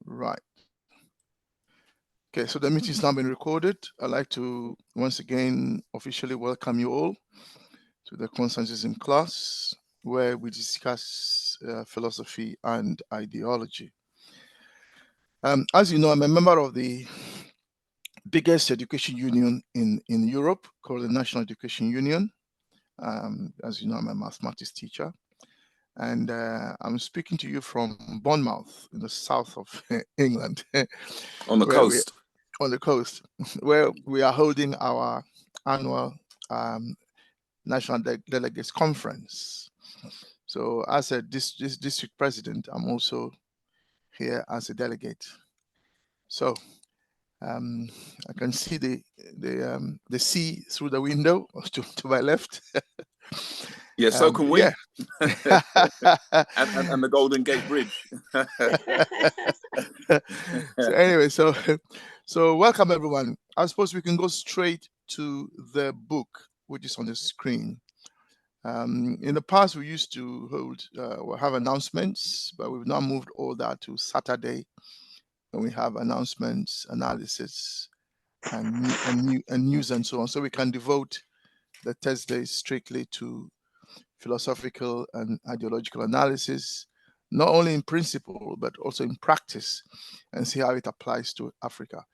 Right. Okay, so the meeting is now being recorded. I'd like to once again officially welcome you all to the Consensus in Class, where we discuss philosophy and ideology. As you know, I'm a member of the biggest education union in Europe called the National Education Union. As you know, I'm a mathematics teacher. And I'm speaking to you from Bournemouth in the south of England. On the coast. On the coast, where we are holding our annual National Delegates Conference. So as a district president, I'm also here as a delegate. So I can see the sea through the window to my left. Yeah, so can we. Yeah. and the Golden Gate Bridge. So anyway, so welcome everyone. I suppose we can go straight to the book, which is on the screen. In the past, we used to have announcements, but we've now moved all that to Saturday, when we have announcements, analysis, and news and so on. So we can devote the Thursdays strictly to philosophical and ideological analysis, not only in principle, but also in practice, and see how it applies to Africa.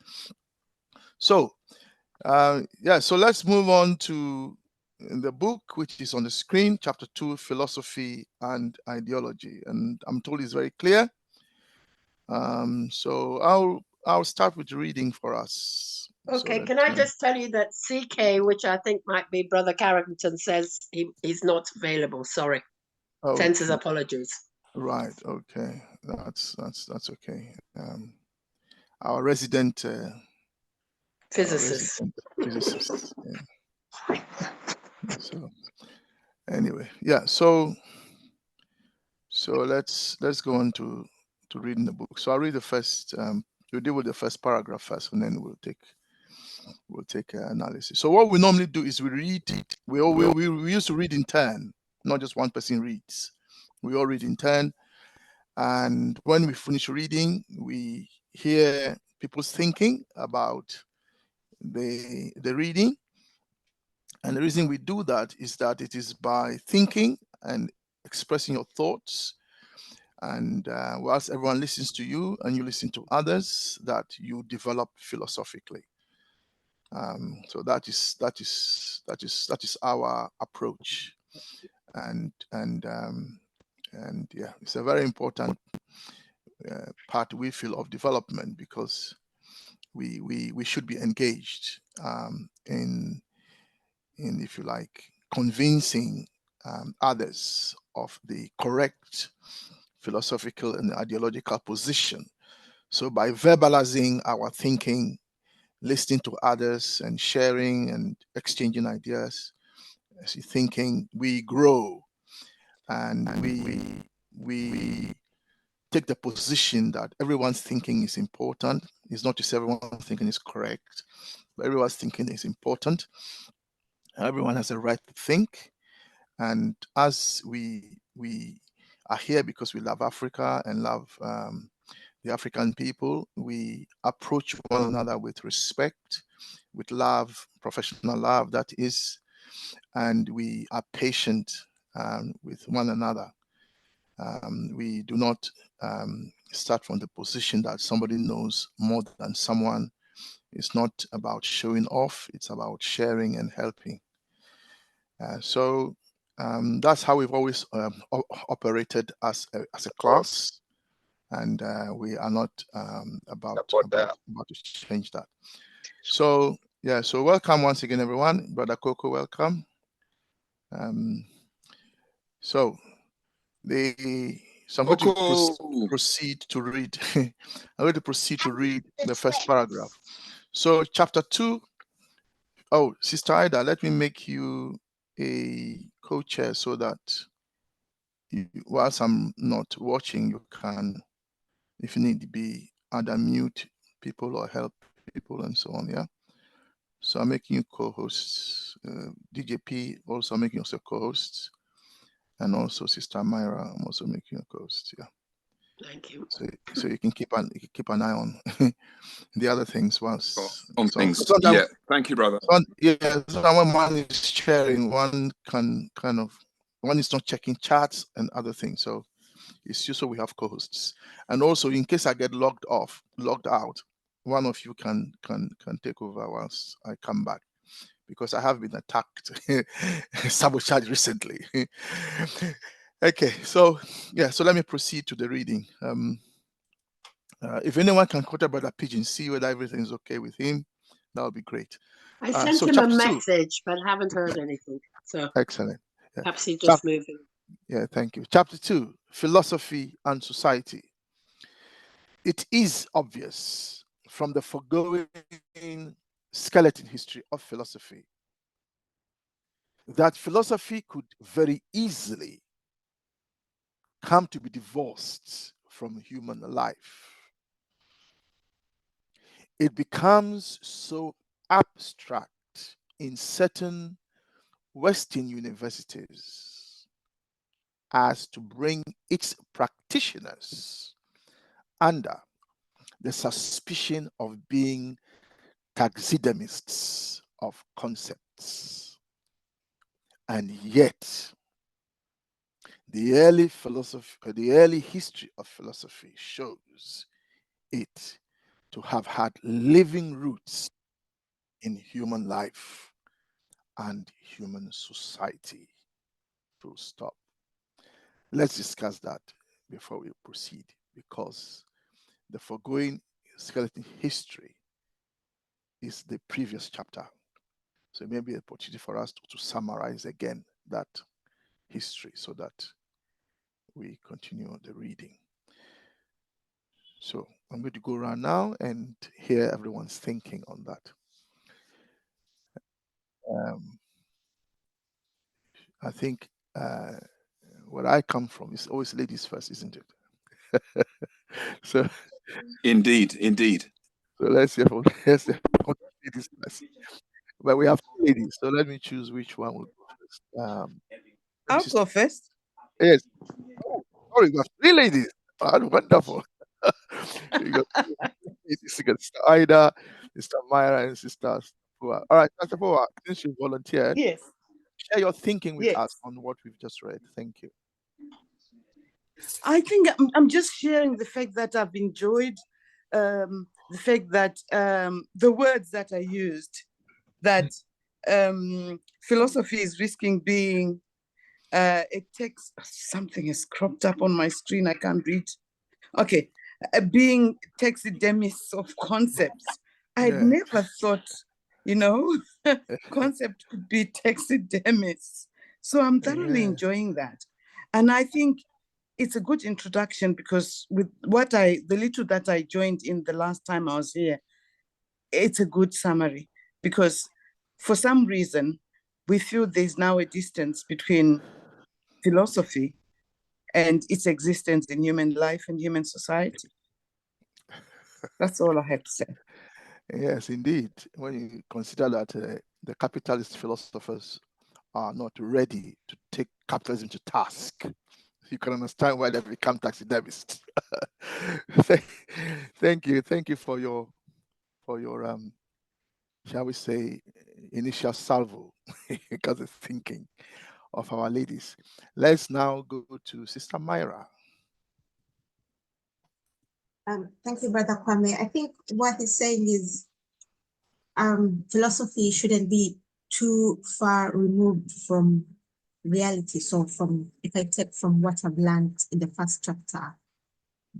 So, so let's move on to the book, which is on the screen, chapter 2, Philosophy and Ideology. And I'm told it's very clear. So I'll start with reading for us. Okay, can I just tell you that CK, which I think might be Brother Carrington, says he's not available. Sorry. Sends his apologies. Right. Okay. That's okay. Our resident physicist. Yeah. So anyway, yeah. So let's go on to reading the book. So I'll read the first. We'll deal with the first paragraph first, and then we'll take analysis. So what we normally do is we read it. We used to read in turn, not just one person reads. We all read in turn, and when we finish reading, we hear people's thinking about the reading. And the reason we do that is that it is by thinking and expressing your thoughts, and whilst everyone listens to you and you listen to others, that you develop philosophically. So that is our approach, and yeah, it's a very important part, we feel, of development, because we should be engaged in, if you like, convincing others of the correct philosophical and ideological position. So by verbalizing our thinking, listening to others, and sharing and exchanging ideas, as you're thinking, we grow, and we take the position that everyone's thinking is important. It's not just everyone's thinking is correct, but everyone's thinking is important. Everyone has a right to think, and as we are here because we love Africa and love the African people, we approach one another with respect, with love, professional love, that is, and we are patient with one another. We do not start from the position that somebody knows more than someone. It's not about showing off, it's about sharing and helping. So that's how we've always operated as a class, and we are not about to change that. So yeah, so welcome once again, everyone. Brother Coco, welcome. So I'm going to proceed to read. I'm going to proceed to read the first paragraph. So chapter 2. Oh, Sister Ida, let me make you a co-chair so that whilst I'm not watching, you can, if you need to be, either mute people or help people and so on. Yeah. So I'm making you co-hosts. DJP, also making yourself co-hosts, and also Sister Myra, I'm also making you co-host. Yeah. Thank you. So you can keep an eye on the other things once. On So things. sometimes, Yeah. Thank you, brother. when one is sharing, one can one is not checking charts and other things. So it's just so we have co-hosts, and also in case I get logged out, one of you can take over once I come back, because I have been attacked, sabotaged recently. Okay, so yeah, so let me proceed to the reading. If anyone can quote Brother Pigeon, see whether everything's okay with him, that would be great. I sent him a message, but haven't heard anything. So excellent. Yeah. Perhaps he's just moving. Yeah, thank you. Chapter 2, Philosophy and Society. It is obvious from the foregoing skeleton history of philosophy that philosophy could very easily come to be divorced from human life. It becomes so abstract in certain Western universities as to bring its practitioners under the suspicion of being taxidermists of concepts. And yet, the early history of philosophy shows it to have had living roots in human life and human society. Full stop. Let's discuss that before we proceed, because the foregoing skeleton history is the previous chapter. So it may be an opportunity for us to summarize again that history so that we continue the reading. So I'm going to go around now and hear everyone's thinking on that. I think where I come from is always ladies first, isn't it? So Indeed. So let's hear from ladies first. But we have two ladies, so let me choose which one will go first. I'll go first. Yes. Oh, sorry, we have three ladies. Oh, wonderful. You got Sister Ida, Sister Myra, and Sister Pua. All right, Sister Pua, since you volunteered, Yes. share your thinking with Yes. us on what we've just read. Thank you. I think I'm just sharing the fact that I've enjoyed the fact that the words that I used, that philosophy is risking being a text. Something is cropped up on my screen. I can't read. Okay. Being taxidermists of concepts. I'd never thought, concept could be taxidermists. So I'm thoroughly enjoying that. And I think it's a good introduction, because with the little that I joined in the last time I was here, it's a good summary, because for some reason we feel there's now a distance between philosophy and its existence in human life and human society. That's all I have to say. Yes, indeed. When you consider that the capitalist philosophers are not ready to take capitalism to task, you can understand why they become taxidermists. Thank you for your shall we say, initial salvo because of thinking of our ladies. Let's now go to Sister Myra. Thank you, Brother Kwame. I think what he's saying is philosophy shouldn't be too far removed from reality. So if I take from what I've learned in the first chapter,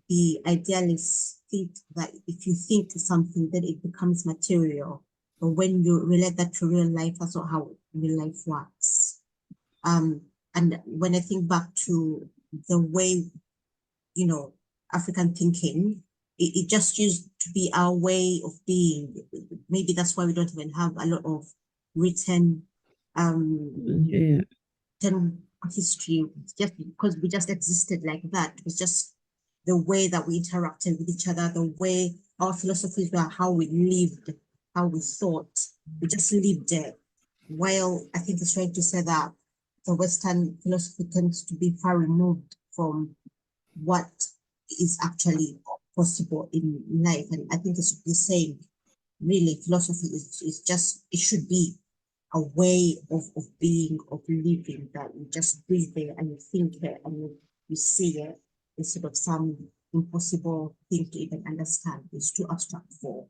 the idealists think that if you think something, then it becomes material. But when you relate that to real life, that's not how real life works. And when I think back to the way, African thinking, it just used to be our way of being. Maybe that's why we don't even have a lot of written history, just because we just existed like that. It was just the way that we interacted with each other, the way our philosophies were, how we lived, how we thought. We just lived there. While I think it's right to say that the Western philosophy tends to be far removed from what is actually possible in life. And I think it's the same. Really, philosophy is just, it should be a way of being, of living, that you just breathe there and you think it and you see it, instead of some impossible thing to even understand. It's too abstract for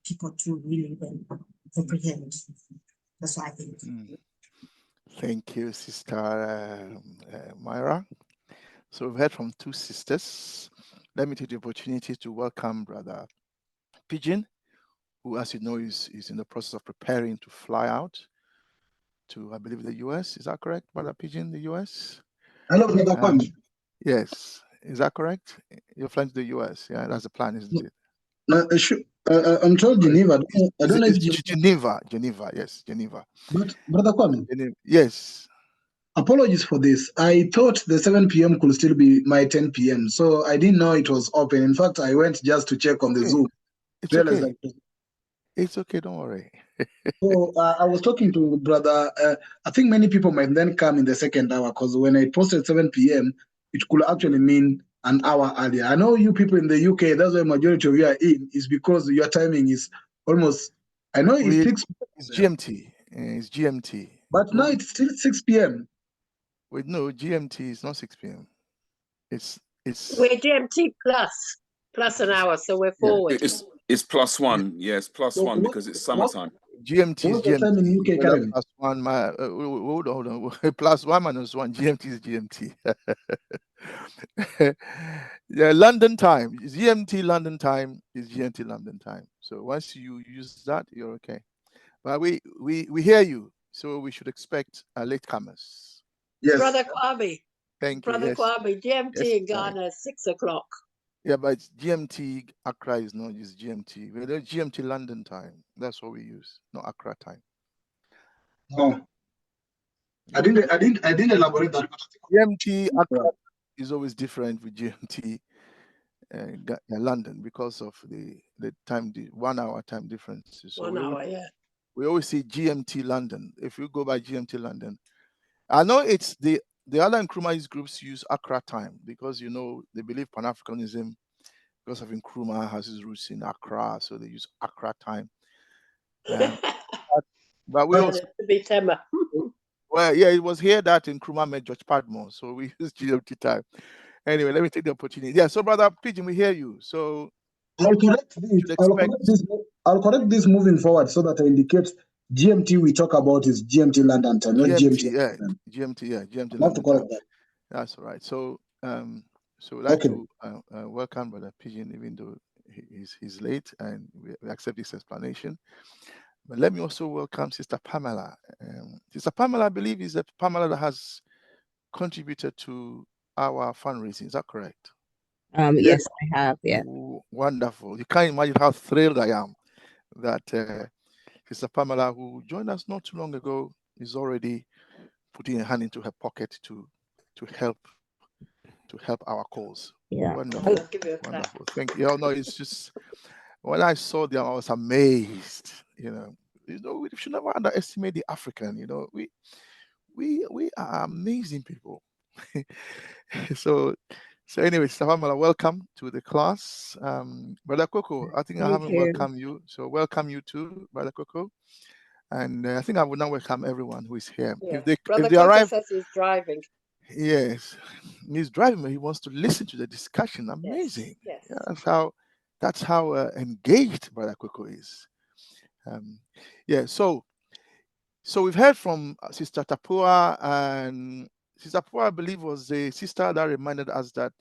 people to really then comprehend. That's what I think. Thank you, Sister Myra. So we've heard from two sisters. Let me take the opportunity to welcome Brother Pigeon, who, as you know, is in the process of preparing to fly out to, I believe, the US. Is that correct, Brother Pigeon, the US? Hello, Brother Kwame. Yes. Is that correct? You're flying to the US. Yeah, that's the plan, isn't it? I'm told Geneva. I don't know if Geneva. Yes, Geneva. But Brother Kwame. Yes. Apologies for this. I thought the 7 p.m. could still be my 10 p.m. So I didn't know it was open. In fact, I went just to check on the Zoom. It's okay. It's okay. Don't worry. So I was talking to Brother. I think many people might then come in the second hour, because when I posted 7 p.m., it could actually mean an hour earlier. I know you people in the UK, that's why majority of you are in, is because your timing is almost, I know it's 6 p.m. It's GMT. It's GMT. But now it's still 6 p.m. Wait, no, GMT is not 6 p.m. It's we're GMT plus an hour, so we're forward. It's +1. Yes, +1 because it's summertime. GMT is GMT. Time in UK currently? +1. Hold on. +1 - 1. GMT is GMT. Yeah, London time. GMT London time is GMT London time. So once you use that, you're okay. But we hear you, so we should expect latecomers. Yes. Brother Kwabi. Thank you. Brother Kwabi, GMT in Ghana is 6 o'clock. Yeah, but GMT Accra is not just GMT. We're GMT London time. That's what we use, not Accra time. No. I didn't elaborate that. GMT Accra is always different with GMT London because of the time, the 1 hour time difference. So 1 hour, yeah. We always see GMT London. If you go by GMT London, I know it's the other Nkrumah's groups use Accra time because, you know, they believe Pan-Africanism, because of Nkrumah has his roots in Accra, so they use Accra time. But we also, well, yeah, it was here that Nkrumah met George Padmore, so we use GMT time. Anyway, let me take the opportunity. Yeah, so Brother Pigeon, we hear you. So I'll correct this moving forward so that I indicate GMT we talk about is GMT London time, not GMT. GMT I have to correct that. That's all right. So so I'd like to welcome Brother Pigeon, even though he's late, and we accept this explanation. But let me also welcome Sister Pamela. Sister Pamela, I believe, is that Pamela that has contributed to our fundraising. Is that correct? Yes, I have. Yeah. Ooh, wonderful. You can't imagine how thrilled I am that Sister Pamela, who joined us not too long ago, is already putting a hand into her pocket to help our cause. Yeah. Wonderful. Wonderful. Thank you. No, it's just when I saw them, I was amazed. You know, we should never underestimate the African. You know, we are amazing people. So anyway, Sister Pamela, welcome to the class. Brother Coco, I think I haven't welcomed you, so welcome you too, Brother Coco. And I think I will now welcome everyone who is here. Yeah. If they arrive, says he's driving. Yes, he's driving, but he wants to listen to the discussion. Amazing. Yes. Yeah, that's how engaged Brother Coco is. Yeah. So we've heard from Sister Tapua, and Sister Tapua, I believe, was the sister that reminded us that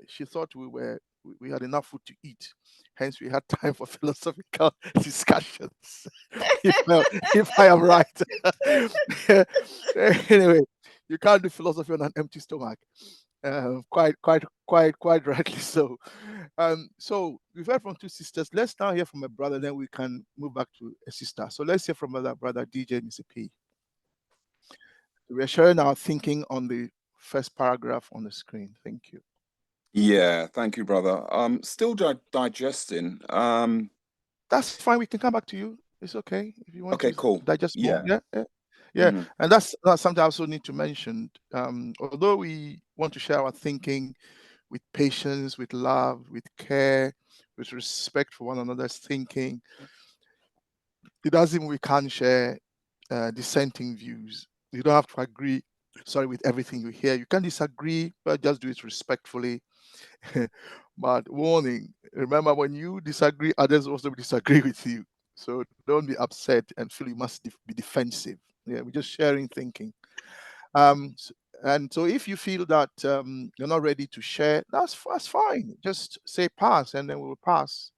she thought we had enough food to eat. Hence, we had time for philosophical discussions. if I am right. Anyway, you can't do philosophy on an empty stomach. Quite rightly so. So we've heard from two sisters. Let's now hear from a brother, then we can move back to a sister. So let's hear from brother DJ Mr. P. We're sharing our thinking on the first paragraph on the screen. Thank you. Yeah, thank you, brother. Still digesting. That's fine. We can come back to you. It's okay if you want to cool. digest more. Yeah. Yeah. And that's something I also need to mention. Although we want to share our thinking with patience, with love, with care, with respect for one another's thinking. It doesn't mean we can't share dissenting views. You don't have to agree, with everything you hear. You can disagree, but just do it respectfully. But warning, remember, when you disagree, others also disagree with you. So don't be upset and feel you must be defensive. Yeah, we're just sharing thinking. And so if you feel that you're not ready to share, that's fine. Just say pass, and then we will pass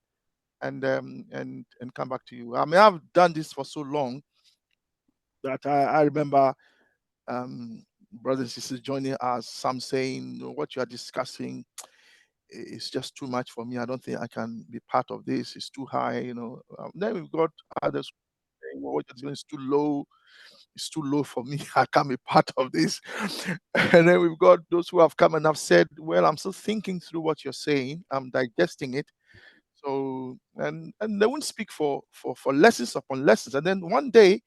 and come back to you. I mean, I've done this for so long that I remember brothers and sisters joining us, some saying, what you are discussing is just too much for me. I don't think I can be part of this. It's too high, Then we've got others saying, what you're doing is too low. It's too low for me. I can't be part of this. And then we've got those who have come and have said, well, I'm still thinking through what you're saying. I'm digesting it. So, and they won't speak for lessons upon lessons. And then one day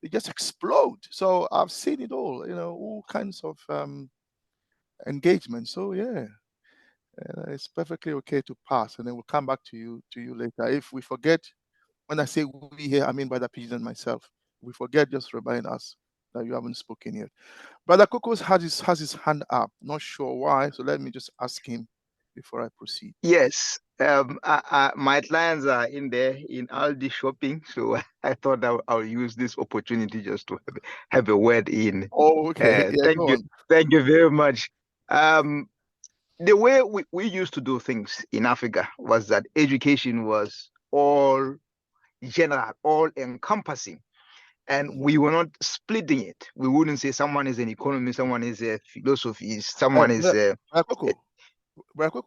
they just explode. So I've seen it all kinds of engagement. So yeah, it's perfectly okay to pass, and then we'll come back to you later. If we forget, when I say we here, I mean Brother Pigeon and myself. We forget, just remind us that you haven't spoken yet. Brother Kokos has his hand up. Not sure why, so let me just ask him before I proceed. Yes, my clients are in there in Aldi shopping, so I thought I'll use this opportunity just to have a word in. Oh, okay. Yeah, thank you very much. The way we used to do things in Africa was that education was all general, all encompassing. And we were not splitting it. We wouldn't say someone is an economist, someone is a philosophy, someone is a...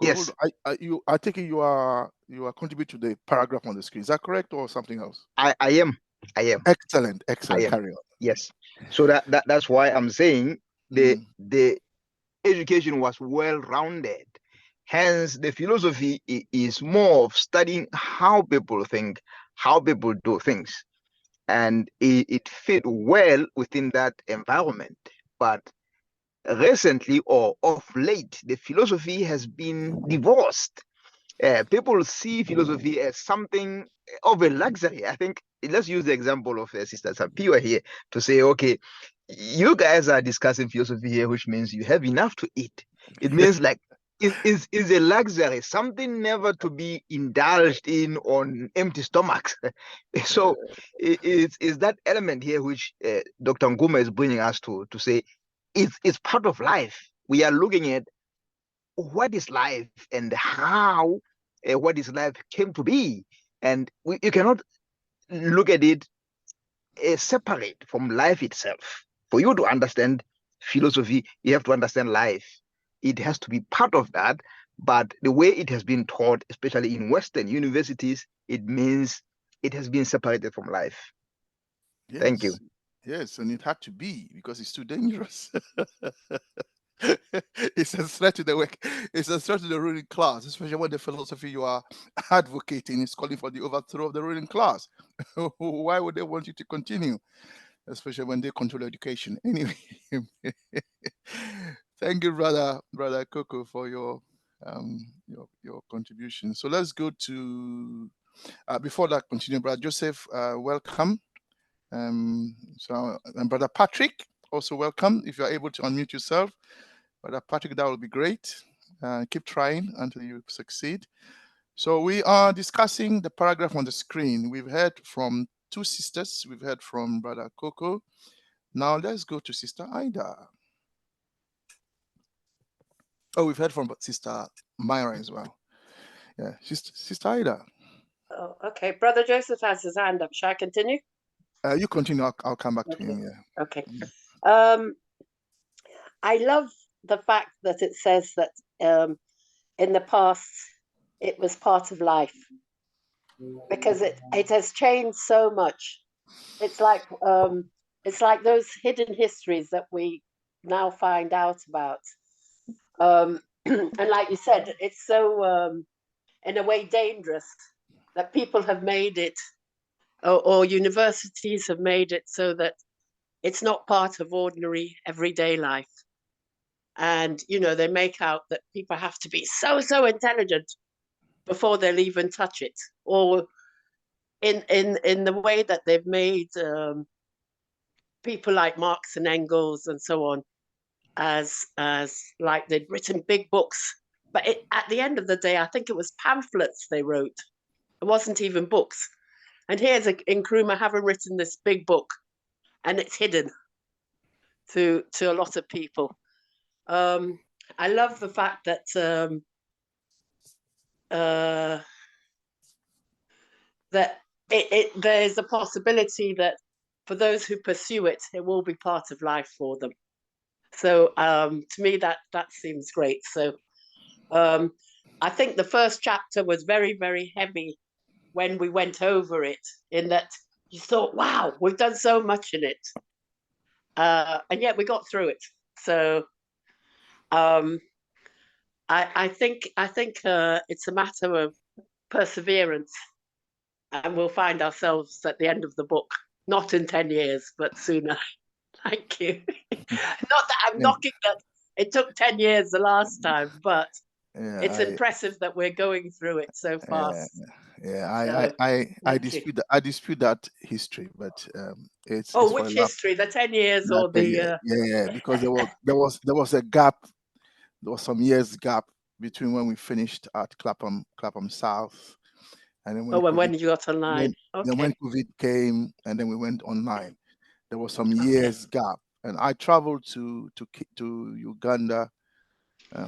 Yes. I take it you are contributing to the paragraph on the screen. Is that correct, or something else? I am. Excellent. Carry on. Yes. So that's why I'm saying the education was well-rounded. Hence, the philosophy is more of studying how people think, how people do things, and it fit well within that environment. But recently, or of late, the philosophy has been divorced. People see philosophy as something of a luxury. I think, let's use the example of Sister Sapira here to say, okay, you guys are discussing philosophy here, which means you have enough to eat. It means like is a luxury, something never to be indulged in on empty stomachs. So it's that element here which Dr. Nguma is bringing us to say it's part of life. We are looking at what is life and how what is life came to be, and you cannot look at it separate from life itself. For you to understand philosophy, you have to understand life. It has to be part of that, but the way it has been taught, especially in Western universities, it means it has been separated from life. Yes. Thank you. Yes, and it had to be, because it's too dangerous. It's a threat to the work. It's a threat to the ruling class, especially when the philosophy you are advocating is calling for the overthrow of the ruling class. Why would they want you to continue? Especially when they control education. Anyway, thank you, brother Coco, for your contribution. So let's go to before that, continue, Brother Joseph. Welcome. And Brother Patrick, also welcome. If you're able to unmute yourself, Brother Patrick, that would be great. Keep trying until you succeed. So we are discussing the paragraph on the screen. We've heard from two sisters. We've heard from Brother Coco. Now let's go to Sister Ida. Oh, we've heard from Sister Myra as well. Yeah, Sister Ida. Oh, okay. Brother Joseph has his hand up. Shall I continue? You continue. I'll come back to him. Yeah. Okay. I love the fact that it says that in the past it was part of life, because it has changed so much. It's like those hidden histories that we now find out about. And like you said, it's so in a way dangerous that people have made it, or universities have made it so that it's not part of ordinary everyday life. And, you know, they make out that people have to be so intelligent before they'll even touch it, or in the way that they've made people like Marx and Engels and so on, as like they'd written big books. But at the end of the day, I think it was pamphlets they wrote. It wasn't even books. And here's Nkrumah having written this big book, and it's hidden to a lot of people. I love the fact that there's a possibility that for those who pursue it, it will be part of life for them. So to me, that seems great. So I think the first chapter was very, very heavy when we went over it, in that you thought, wow, we've done so much in it. And yet we got through it. So I think it's a matter of perseverance, and we'll find ourselves at the end of the book, not in 10 years, but sooner. Thank you. Not that I'm knocking that it took 10 years the last time, but it's impressive that we're going through it so fast. I dispute that history, but it's which history? The 10 years or the because there was a gap. There was some years gap between when we finished at Clapham South, and then when you got online. Then when COVID came, and then we went online. There was some years gap, and I traveled to Uganda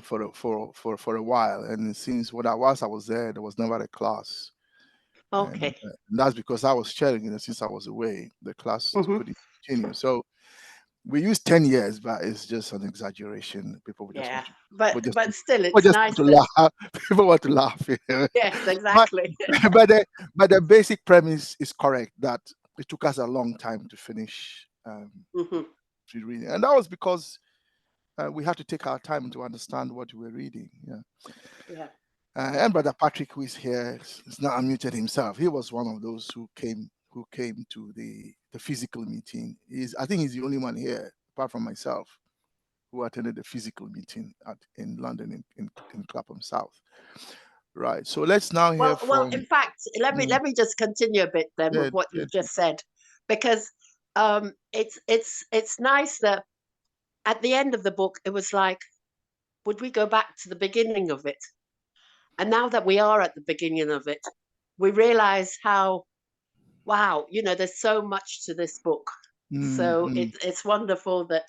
for a while, and since when I was there was never a class. Okay. And that's because I was sharing, since I was away, the class couldn't continue. So we use 10 years, but it's just an exaggeration. People would just want to, but still, it's nice to laugh. People want to laugh. You know? Yes, exactly. but the basic premise is correct, that it took us a long time to finish reading, and that was because we had to take our time to understand what we were reading. Yeah. And Brother Patrick, who is here, is not unmuted himself. He was one of those who came to the physical meeting. I think he's the only one here, apart from myself, who attended the physical meeting in London in Clapham South. Right. So let's now hear from. Well, in fact, let me just continue a bit then with what you just said, because it's nice that at the end of the book it was like, would we go back to the beginning of it? And now that we are at the beginning of it, we realize how, wow, there's so much to this book. So it's wonderful that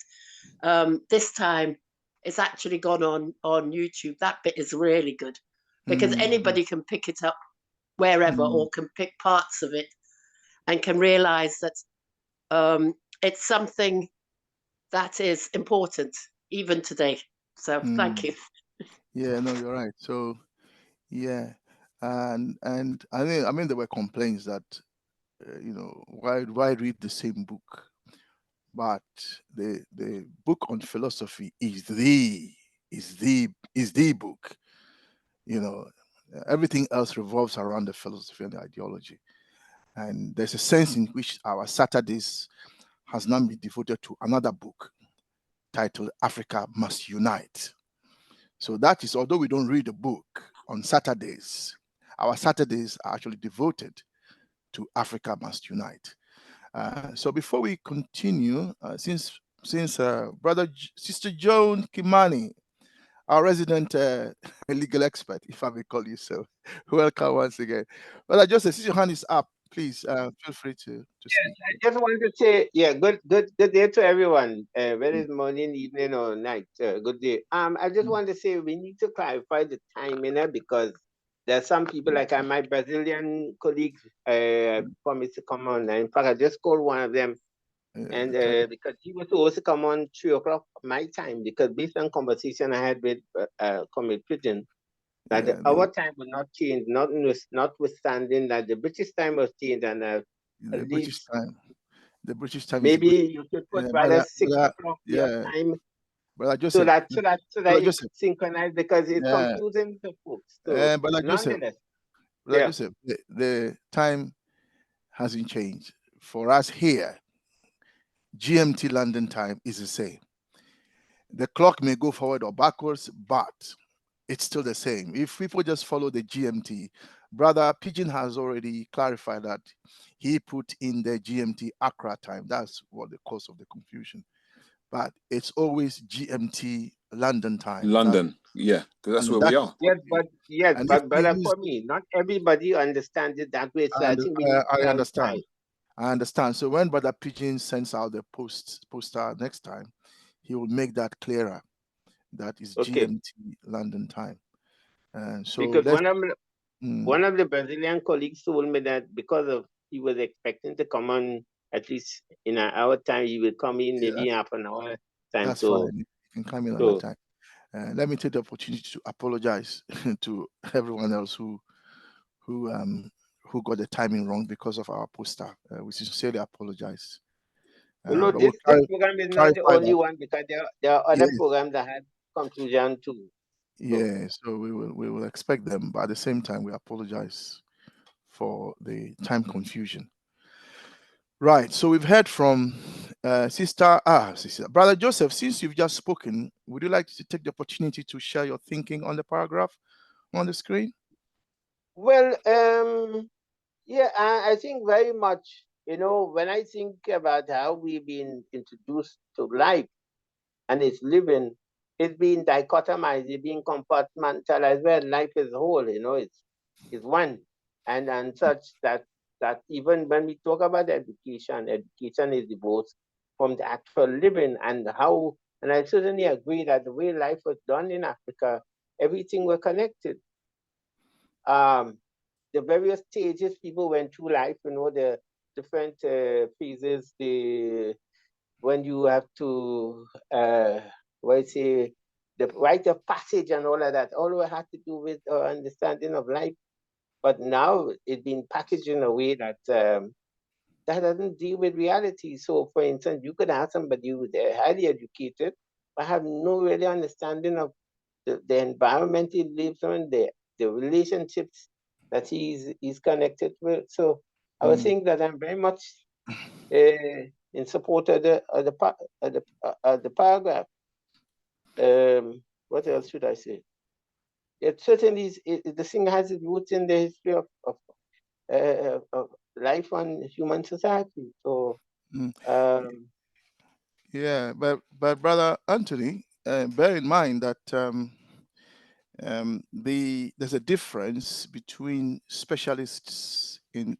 this time it's actually gone on YouTube. That bit is really good, because anybody can pick it up wherever, or can pick parts of it and can realize that it's something that is important even today. So thank you. Yeah, no, you're right. So yeah, and I mean there were complaints that why read the same book? But the book on philosophy is the book. Everything else revolves around the philosophy and the ideology. And there's a sense in which our Saturdays has now been devoted to another book titled Africa Must Unite. So that is, although we don't read a book on Saturdays, our Saturdays are actually devoted to Africa Must Unite. So before we continue, since Sister Joan Kimani, our resident legal expert, if I may call you so, welcome once again. Brother Joseph, since your hand is up, please feel free to speak. I just want to say, good day to everyone, whether it's morning, evening, or night. Good day. I just want to say we need to clarify the time, because there's some people like my Brazilian colleagues promised to come on. In fact, I just called one of them, and because he was supposed to come on 3 o'clock my time, because based on conversation I had with Comrade Pigeon, that our time will not change, notwithstanding that the British time was changed, and the British time. Maybe you could put rather 6 o'clock your time. Brother Joseph, so that it's synchronized, because it's confusing to folks. So Brother Joseph, Joseph, the time hasn't changed. For us here, GMT London time is the same. The clock may go forward or backwards, but it's still the same. If people just follow the GMT, Brother Pigeon has already clarified that he put in the GMT Accra time. That's what the cause of the confusion. But it's always GMT London time. London, yeah, because that's where we are. Yes, And if but we brother, use, for me, not everybody understands it that way. So I think we need to I clarify. understand. I understand. So when Brother Pigeon sends out the poster next time, he will make that clearer. That is Okay. GMT London time. And so Because let's. one of the Brazilian colleagues told me that because of he was expecting to come on at least in an hour time, he will come in maybe half an hour time. That's So fine. You can come in another time. Let me take the opportunity to apologize to everyone else who got the timing wrong because of our poster. We sincerely apologize. But this program is not the clarify only that. one, because there are other programs that had confusion too. Yeah, so we will expect them, but at the same time, we apologize for the time confusion. Right. So we've heard from sister Brother Joseph. Since you've just spoken, would you like to take the opportunity to share your thinking on the paragraph on the screen? Well, yeah, I think very much. When I think about how we've been introduced to life and its living, it's being dichotomized, it's being compartmentalized, where life is whole, it's one. And such that even when we talk about education is divorced from the actual living and how, and I certainly agree that the way life was done in Africa, everything were connected. The various stages people went through life, the different phases, when you have to say the rite of passage and all of that, all it had to do with our understanding of life. But now it's been packaged in a way that that doesn't deal with reality. So, for instance, you could have somebody who's highly educated, but have no really understanding of the environment he lives in, the relationships that he's connected with. So I would think that I'm very much in support of the paragraph. What else should I say? It certainly is, the thing has its roots in the history of life and human society. So yeah, but Brother Anthony, bear in mind that there's a difference between specialists in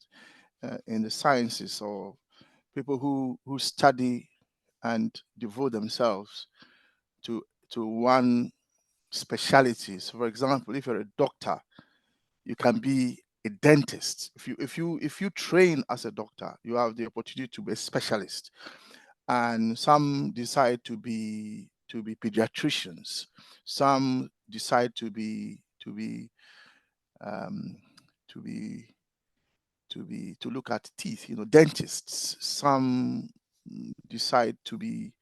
the sciences, or people who study and devote themselves to one specialty. So, for example, if you're a doctor, you can be a dentist. If you train as a doctor, you have the opportunity to be a specialist. And some decide to be pediatricians. Some decide to look at teeth, dentists. Some decide to be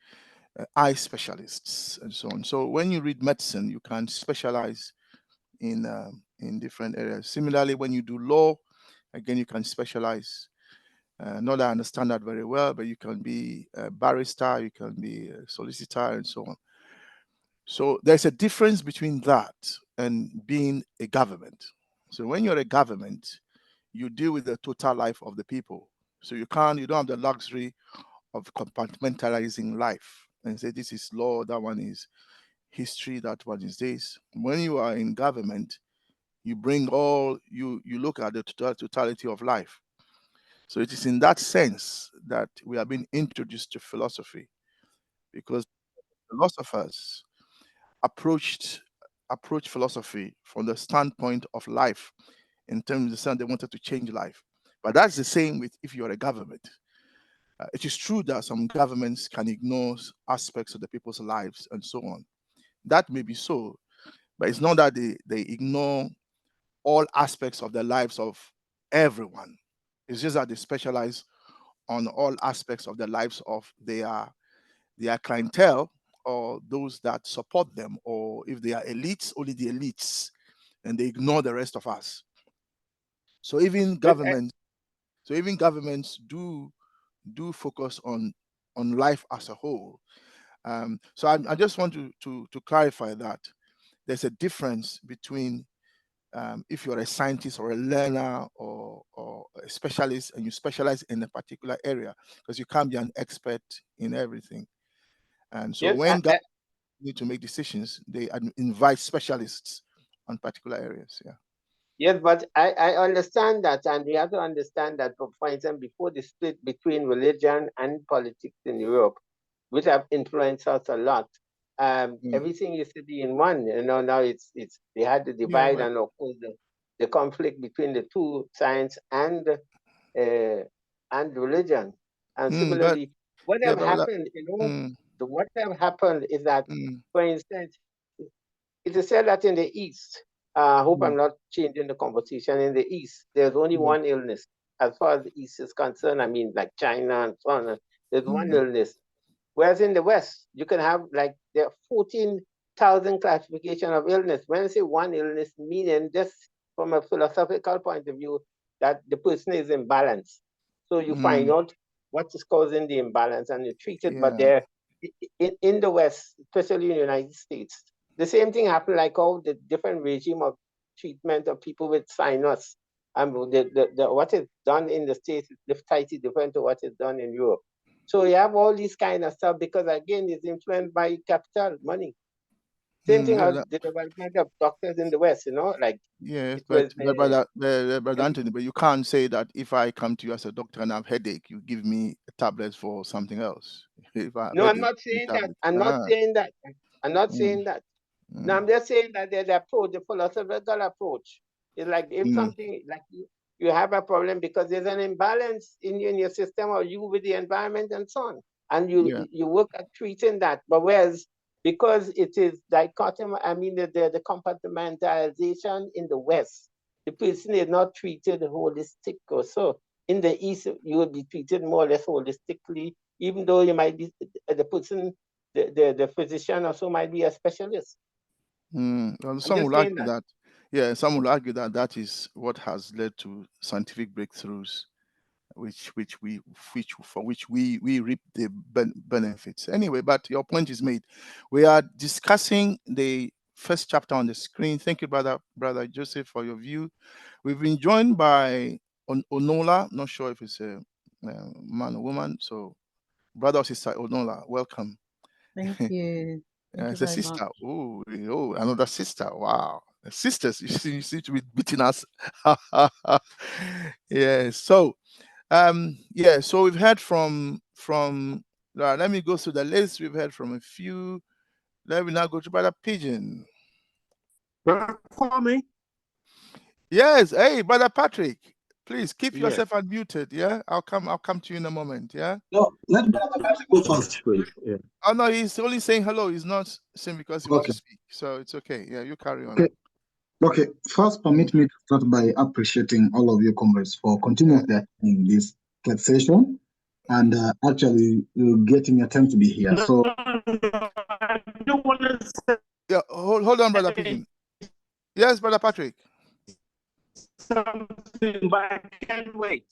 eye specialists and so on. So when you read medicine, you can specialize in different areas. Similarly, when you do law, again, you can specialize. Not that I understand that very well, but you can be a barrister, you can be a solicitor, and so on. So there's a difference between that and being a government. So when you're a government, you deal with the total life of the people. So you don't have the luxury of compartmentalizing life and say this is law, that one is history, that one is this. When you are in government, you look at the totality of life. So it is in that sense that we have been introduced to philosophy, because philosophers approach philosophy from the standpoint of life, in terms of the sense they wanted to change life. But that's the same with if you're a government. It is true that some governments can ignore aspects of the people's lives and so on. That may be so, but it's not that they ignore all aspects of the lives of everyone. It's just that they specialize on all aspects of the lives of their clientele, or those that support them, or if they are elites, only the elites, and they ignore the rest of us. So even governments do focus on life as a whole, So I just want to clarify that there's a difference between if you're a scientist or a learner or a specialist and you specialize in a particular area, because you can't be an expert in everything. And so Yes, when God need to make decisions, they invite specialists on particular areas. Yeah. yes, but I understand that, and we have to understand that, for instance, before the split between religion and politics in Europe, which have influenced us a lot, everything used to be in one. Now it's they had to divide, and of course the conflict between the two, science and religion. And similarly, what have happened, what have happened is that, for instance, it is said that in the East, I hope I'm not changing the conversation, in the East, there's only one illness. As far as the East is concerned, I mean, like China and so on, there's one illness. Whereas in the West, you can have there are 14,000 classification of illness. When I say one illness, meaning just from a philosophical point of view, that the person is imbalanced. So you find out what is causing the imbalance and you treat it. But there, in the West, especially in the United States, the same thing happened, like all the different regime of treatment of people with sinus. And what is done in the States is slightly different to what is done in Europe. So you have all these kind of stuff because, again, it's influenced by capital, money. Same thing as the development of doctors in the West, like. Yes, but Anthony, but you can't say that if I come to you as a doctor and I have headache, you give me tablets for something else. No, I'm not saying that. I'm not saying that. I'm not saying that. No, I'm just saying that the approach, the philosophical approach, is like if something like you have a problem because there's an imbalance in your system or you with the environment and so on, and you work at treating that. But whereas because it is dichotomy, I mean the compartmentalization in the West, the person is not treated holistic or so. In the East, you will be treated more or less holistically, even though you might be the person, the physician also might be a specialist. Well, some will argue that. Yeah, some will argue that that is what has led to scientific breakthroughs, for which we reap the benefits. Anyway, but your point is made. We are discussing the first chapter on the screen. Thank you, brother Joseph, for your view. We've been joined by Onola. Not sure if it's a man or woman. So, brother or sister Onola, welcome. Thank you. It's a sister. Oh, another sister. Wow. Sisters, you seem to be beating us. Yeah. So, so we've heard from let me go through the list. We've heard from a few. Let me now go to Brother Pigeon. Brother Kwame? Yes. Hey, Brother Patrick, please keep yourself unmuted. Yeah, I'll come to you in a moment. Yeah. No, let Brother Patrick go first. Yeah. Oh no, he's only saying hello. He's not saying because he wants to speak. So it's okay. Yeah, you carry on. Okay. First, permit me to start by appreciating all of your comrades for continuously attending this session and actually getting a time to be here. So, yeah, hold on, Brother Pigeon. Yes, Brother Patrick. Something, but I can't wait.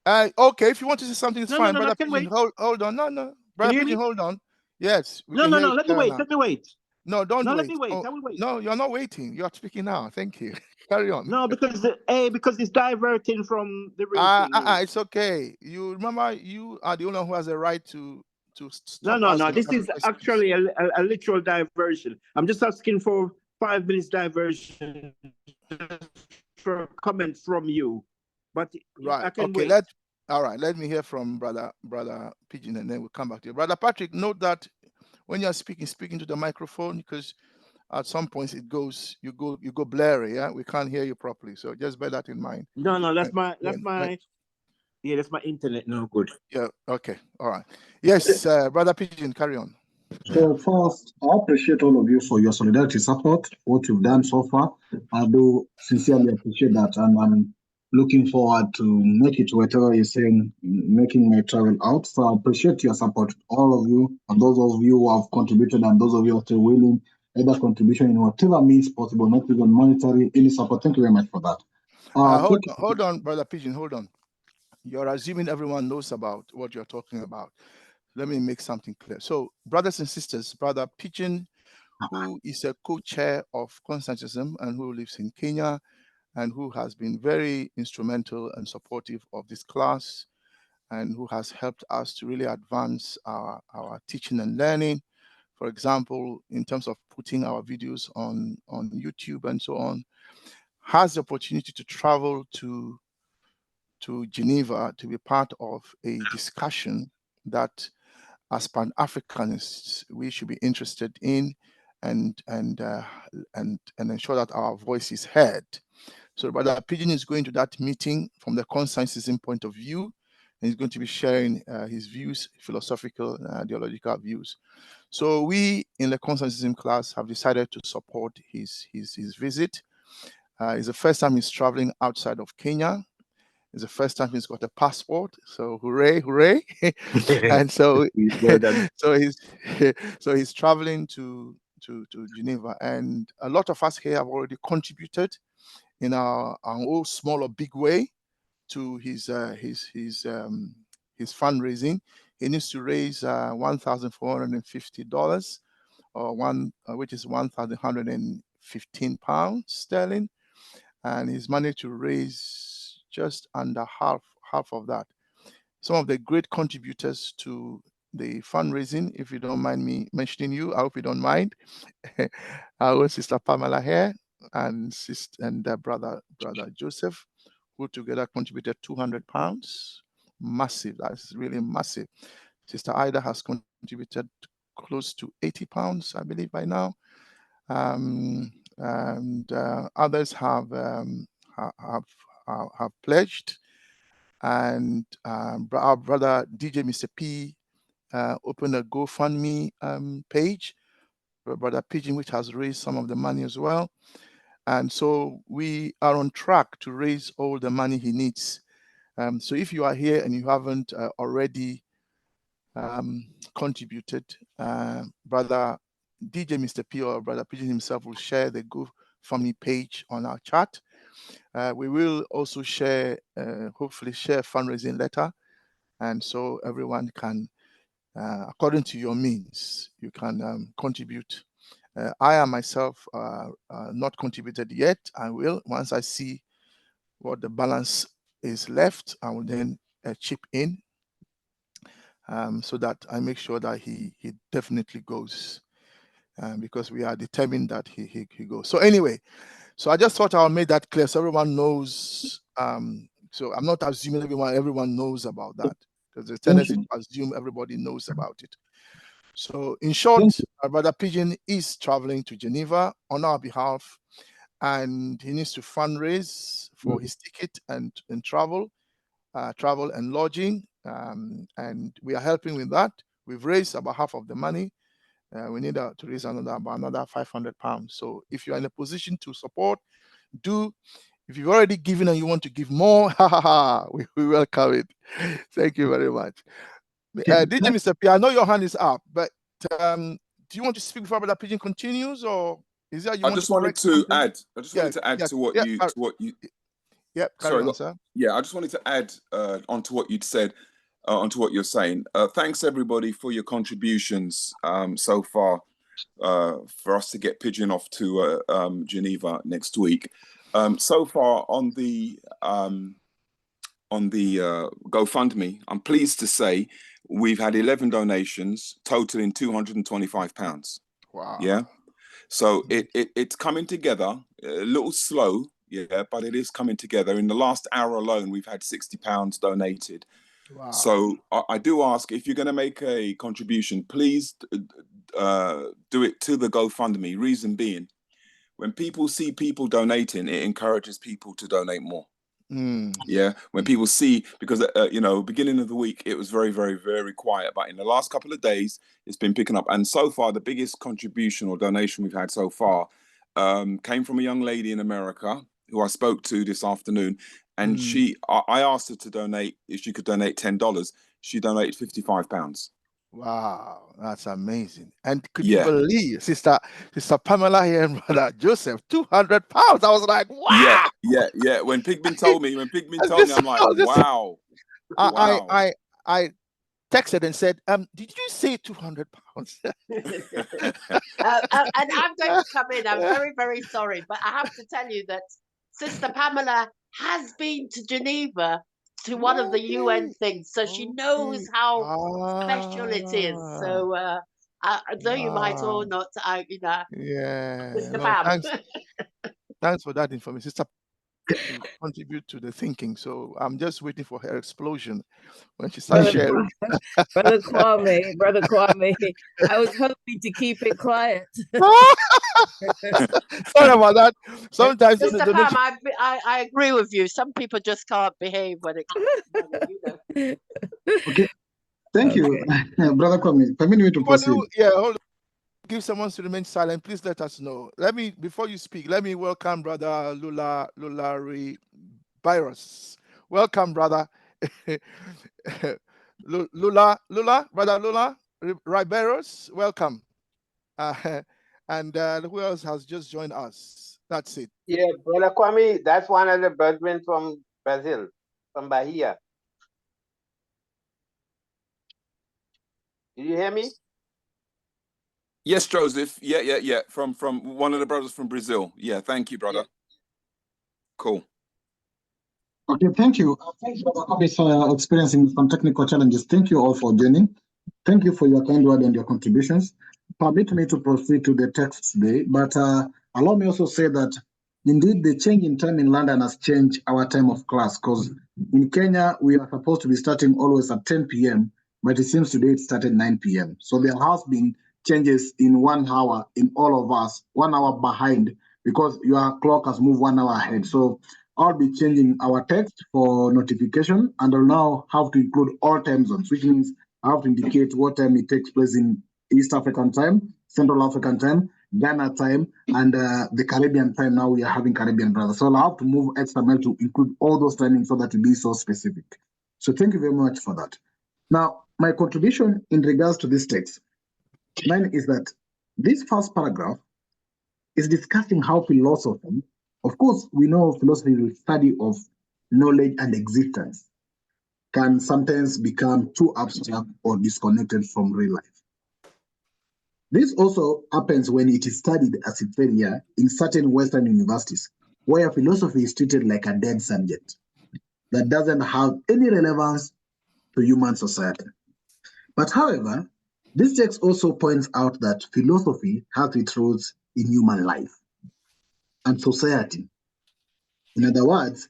Okay, if you want to say something, it's fine. No, Brother Pigeon, hold on. No. Brother Pigeon, hold on. Yes. No. Let me wait. No, don't wait. Let me wait. I will wait. No, you're not waiting. You're speaking now. Thank you. Carry on. No, because it's diverting from the real thing. It's okay. You remember, you are the only one who has a right to stop. No. This is actually a literal diversion. I'm just asking for 5 minutes diversion for a comment from you. But right. I can wait. Let me hear from brother Pigeon, and then we'll come back to you. Brother Patrick, note that when you're speaking to the microphone, because at some points you go blurry. Yeah, we can't hear you properly. So just bear that in mind. No, that's my internet. No good. Yeah. Okay. All right. Yes, Brother Pigeon, carry on. So first, I appreciate all of you for your solidarity support, what you've done so far. I do sincerely appreciate that, and I'm looking forward to make it whatever you're saying, making my travel out. So I appreciate your support, all of you, and those of you who have contributed, and those of you who are still willing, either contribution in whatever means possible, not even monetary, any support. Thank you very much for that. Hold on, Brother Pigeon, hold on. You're assuming everyone knows about what you're talking about. let me make something clear. So, brothers and sisters, Brother Pigeon, who is a co-chair of Constantism and who lives in Kenya, and who has been very instrumental and supportive of this class, and who has helped us to really advance our teaching and learning. For example, in terms of putting our videos on YouTube and so on, has the opportunity to travel to Geneva to be part of a discussion that, as Pan-Africanists, we should be interested in, and ensure that our voice is heard. So Brother Pigeon is going to that meeting from the Constantism point of view, and he's going to be sharing his views, philosophical, theological views. So we in the Constantism class have decided to support his visit. It's the first time he's traveling outside of Kenya. It's the first time he's got a passport. So hooray, hooray. And so so he's traveling to Geneva, and a lot of us here have already contributed in our own small or big way to his fundraising. He needs to raise $1,450, which is £1,115 sterling, and he's managed to raise just under half of that. Some of the great contributors to the fundraising, if you don't mind me mentioning you, I hope you don't mind. Our Sister Pamela here, and brother Joseph, who together contributed £200. Massive, that's really massive. Sister Ida has contributed close to £80, I believe, by now. And others have pledged, and our brother DJ Mr. P opened a GoFundMe page for Brother Pigeon, which has raised some of the money as well. And so we are on track to raise all the money he needs. So if you are here and you haven't already contributed, Brother DJ Mr. P or Brother Pigeon himself will share the GoFundMe page on our chat. We will also share, hopefully share a fundraising letter. And so everyone can, according to your means, you can contribute. I am myself not contributed yet. I will. Once I see what the balance is left, I will then chip in, so that I make sure that he definitely goes, because we are determined that he goes. So anyway, so I just thought I'll make that clear so everyone knows. So I'm not assuming everyone knows about that, because there's a tendency to assume everybody knows about it. So in short, our Brother Pigeon is traveling to Geneva on our behalf, and he needs to fundraise for his ticket and travel and lodging, and we are helping with that. We've raised about half of the money. We need to raise about another £500. So if you're in a position to support, do. If you've already given and you want to give more, we welcome it. Thank you very much. DJ Mr. P, I know your hand is up, but do you want to speak before Brother Pigeon continues, or is that you? I just wanted to add to what you. Yeah, carry on, sir. Yeah, I just wanted to add onto what you'd said, onto what you're saying. Thanks everybody for your contributions so far, for us to get Pigeon off to Geneva next week. So far on the GoFundMe, I'm pleased to say we've had 11 donations totaling £225. Wow. Yeah. So it's coming together, a little slow, yeah, but it is coming together. In the last hour alone, we've had £60 donated. Wow. So I do ask, if you're going to make a contribution, please do it to the GoFundMe. Reason being, when people see people donating, it encourages people to donate more. Yeah, when people see, because beginning of the week it was very, very, very quiet, but in the last couple of days it's been picking up. And so far the biggest contribution or donation we've had so far came from a young lady in America who I spoke to this afternoon, and I asked her to donate, if she could donate $10. She donated £55. Wow, that's amazing. And could you believe, Sister Pamela here and Brother Joseph, £200? I was like, wow. Yeah. When Pigman told me, I'm like, wow. I texted and said, did you say 200 pounds? And I'm going to come in. I'm very, very sorry, but I have to tell you that Sister Pamela has been to Geneva to one of the UN things, so she knows how special it is. So though you might or not, Yeah. Sister No, Pam. thanks for that information, Sister, to contribute to the thinking. So I'm just waiting for her explosion when she starts sharing. Brother Kwame, I was hoping to keep it quiet. Sorry about that. Sometimes Sister Pam, I agree with you. Some people just can't behave when it comes to money, Okay. Thank you, Brother Kwame. Permit me to proceed. Yeah, hold on. Give someone to remain silent. Please let us know. Before you speak, let me welcome Brother Lulari Virus. Welcome, brother. Brother Lula Riberos, welcome. And who else has just joined us? That's it. Yeah, Brother Kwame, that's one of the brethren from Brazil, from Bahia. Did you hear me? Yes, Joseph. Yeah. From one of the brothers from Brazil. Yeah, thank you, brother. Yeah. Cool. Okay, thank you. Thank you, Brother Kwame, for experiencing some technical challenges. Thank you all for joining. Thank you for your kind word and your contributions. Permit me to proceed to the text today, but allow me also say that indeed the change in time in London has changed our time of class, because in Kenya we are supposed to be starting always at 10 p.m., but it seems today it started 9 p.m. So there has been changes in 1 hour in all of us, 1 hour behind, because your clock has moved 1 hour ahead. So I'll be changing our text for notification, and I'll now have to include all time zones, which means I have to indicate what time it takes place in East African time, Central African time, Ghana time, and the Caribbean time. Now we are having Caribbean brothers. So I'll have to move XML to include all those timings so that it be so specific. So thank you very much for that. Now, my contribution in regards to this text, mine is that this first paragraph is discussing how philosophy, of course, we know philosophy is the study of knowledge and existence, can sometimes become too abstract or disconnected from real life. This also happens when it is studied, as it said here, in certain Western universities, where philosophy is treated like a dead subject that doesn't have any relevance to human society. But however, this text also points out that philosophy has its roots in human life and society. In other words,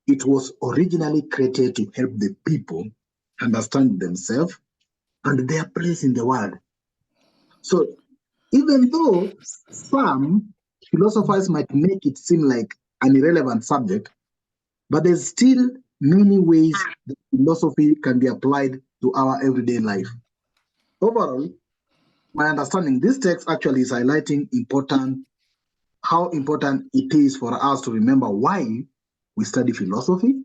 it was originally created to help the people understand themselves and their place in the world. So even though some philosophers might make it seem like an irrelevant subject, but there's still many ways that philosophy can be applied to our everyday life. Overall, my understanding, this text actually is highlighting how important it is for us to remember why we study philosophy,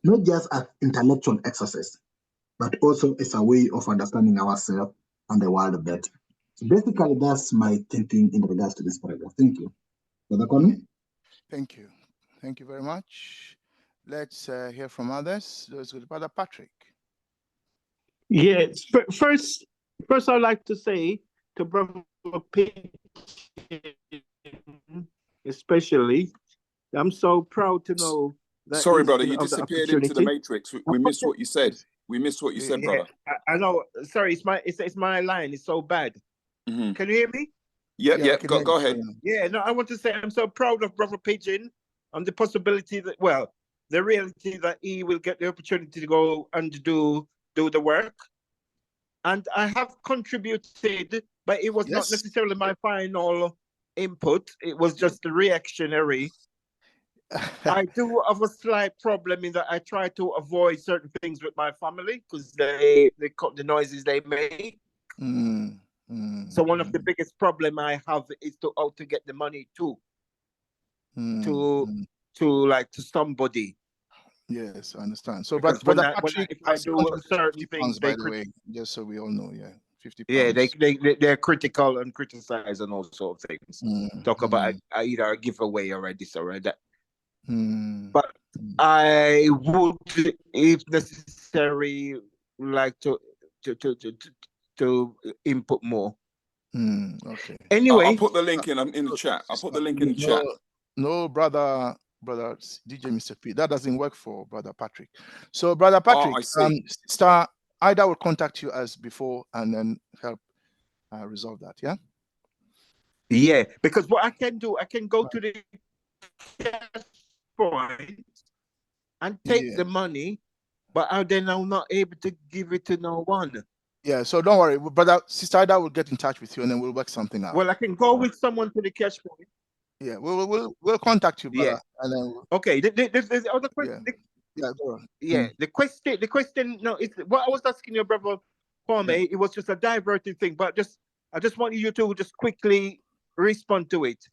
not just as intellectual exercise, but also as a way of understanding ourselves and the world better. So basically, that's my thinking in regards to this paragraph. Thank you. Brother Kwame? Thank you. Thank you very much. Let's hear from others. Let's go to Brother Patrick. Yes. First, I'd like to say to Brother Pigeon, especially, I'm so proud to know that. Sorry, brother, you disappeared into the matrix. We missed what you said. Brother. I know. Sorry, it's my line. It's so bad. Mm-hmm. Can you hear me? Yeah. Go ahead. Yeah. No, I want to say I'm so proud of Brother Pigeon on the possibility that, well, the reality that he will get the opportunity to go and do the work. And I have contributed, but it was not necessarily my final input. It was just reactionary. I do have a slight problem in that I try to avoid certain things with my family because they cut the noises they make. So one of the biggest problem I have is how to get the money to somebody. Yes, I understand. So, Brother Patrick, if I do certain things, by the way, just so we all know, 50 pounds. Yeah, they're critical and criticize and all sorts of things. Talk about either a giveaway or this or that. But I would, if necessary, like to to input more. Okay. Anyway, I'll put the link in the chat. I'll put the link in the chat. No, brother DJ Mr. P. That doesn't work for Brother Patrick. So, Brother Patrick, I see. Sister Ida will contact you as before and then help resolve that. Yeah. Yeah, because what I can do, I can go to the cash point and take the money, but then I'm not able to give it to no one. Yeah, so don't worry, brother. Sister Ida will get in touch with you and then we'll work something out. Well, I can go with someone to the cash point. Yeah, we'll contact you, brother. Yeah. And then Okay. The other question. Yeah, go on. Yeah, the question. No, it's what I was asking your brother Kwame. It was just a diverting thing, but I just want you to just quickly respond to it.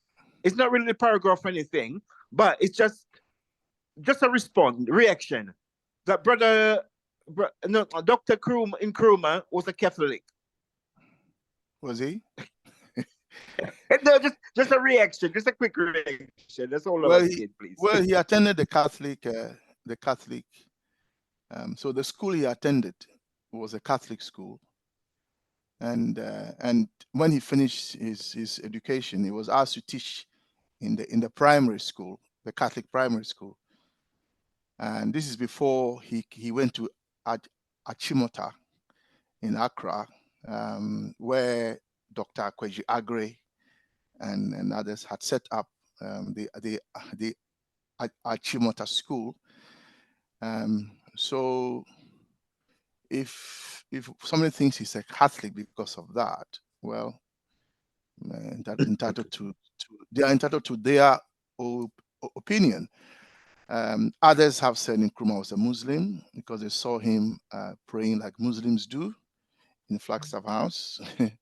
It's not really a paragraph or anything, but it's just a reaction. That Dr. Nkrumah was a Catholic. Was he? No, just a reaction, just a quick reaction. That's all I'm asking, please. Well, he attended the Catholic. So the school he attended was a Catholic school, and when he finished his education, he was asked to teach in the primary school, the Catholic primary school, and this is before he went to Achimota in Accra, where Dr. Kweji Agre and others had set up the Achimota school. So if somebody thinks he's a Catholic because of that, well, they're entitled to their opinion. Others have said Nkrumah was a Muslim because they saw him praying like Muslims do in Flagstaff House. If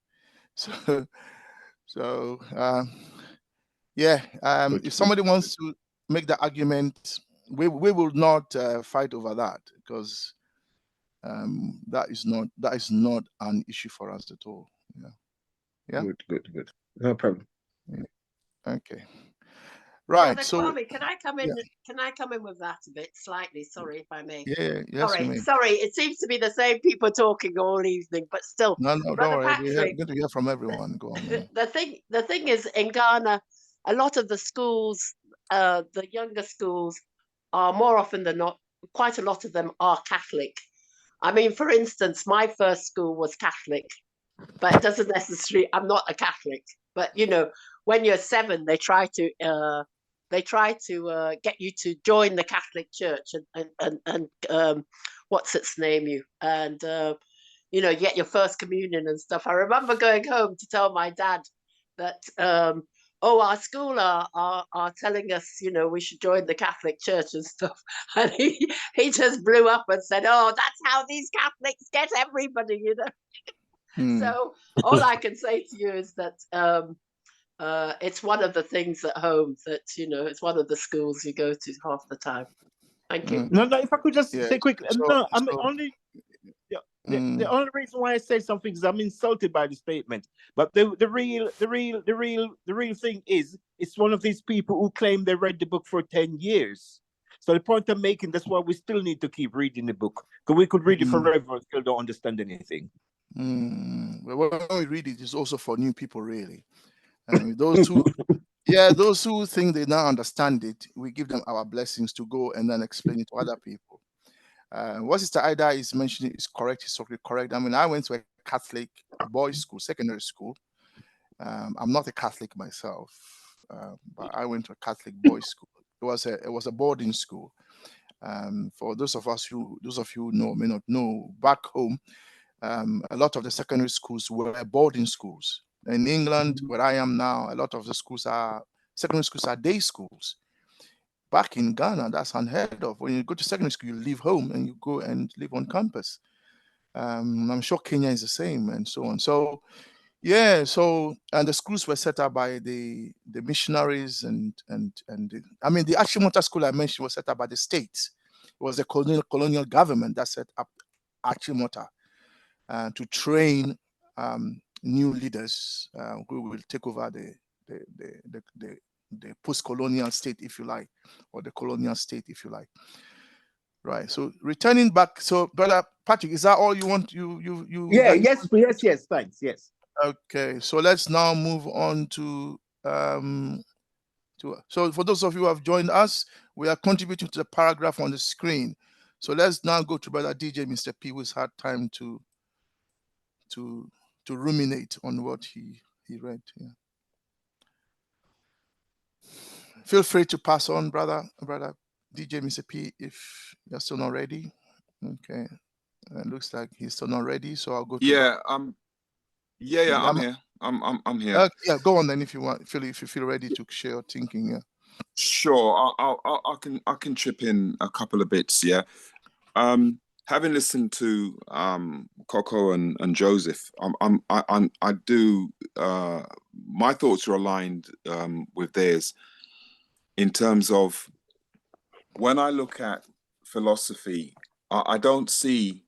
somebody wants to make the argument, we will not fight over that, because that is not an issue for us at all. Yeah. Good. No problem. Yeah. Okay. Right. So, Kwame, can I come in? Yeah. Can I come in with that a bit slightly? Sorry if I may. Yeah. Yes, sorry. It seems to be the same people talking all evening, but still. No, don't worry. We're going to hear from everyone. Go on. The thing is, in Ghana, a lot of the schools, the younger schools, are more often than not, quite a lot of them are Catholic. I mean, for instance, my first school was Catholic, but it doesn't necessarily. I'm not a Catholic, but when you're 7, they try to get you to join the Catholic Church and what's its name you and get your first communion and stuff. I remember going home to tell my dad that our school are telling us we should join the Catholic Church and stuff, and he just blew up and said, "Oh, that's how these Catholics get everybody," So all I can say to you is that it's one of the things at home that it's one of the schools you go to half the time. Thank you. No, if I could just say quickly. The only reason why I say something is I'm insulted by the statement. But the real thing is, it's one of these people who claim they read the book for 10 years. So the point I'm making, that's why we still need to keep reading the book, because we could read it forever and still don't understand anything. Well, when we read it, it's also for new people, really. Those who think they now understand it, we give them our blessings to go and then explain it to other people. What Sister Ida is mentioning is correct, historically correct. I mean, I went to a Catholic boys' school, secondary school. I'm not a Catholic myself, but I went to a Catholic boys' school. It was a boarding school. For those of you who know, may not know, back home, a lot of the secondary schools were boarding schools. In England, where I am now, a lot of the secondary schools are day schools. Back in Ghana, that's unheard of. When you go to secondary school, you leave home and you go and live on campus. I'm sure Kenya is the same, and so on. So, and the schools were set up by the missionaries and the Achimota school I mentioned was set up by the state. It was the colonial government that set up Achimota to train new leaders who will take over the post-colonial state, if you like, or the colonial state, if you like. Right. So returning back. So, Brother Patrick, is that all you want? Yeah, had? yes, thanks, yes. Okay. So let's now move on to so for those of you who have joined us, we are contributing to the paragraph on the screen. So let's now go to Brother DJ, Mr. P, who's had time to ruminate on what he read. Yeah. Feel free to pass on, brother DJ, Mr. P, if you're still not ready. Okay. It looks like he's still not ready, so I'll go to Yeah, I'm here. I'm here. Yeah, go on then if you want. If you feel ready to share your thinking. Yeah. Sure, I can chip in a couple of bits. Yeah. Having listened to Coco and Joseph, I do. My thoughts are aligned with theirs in terms of when I look at philosophy. I don't see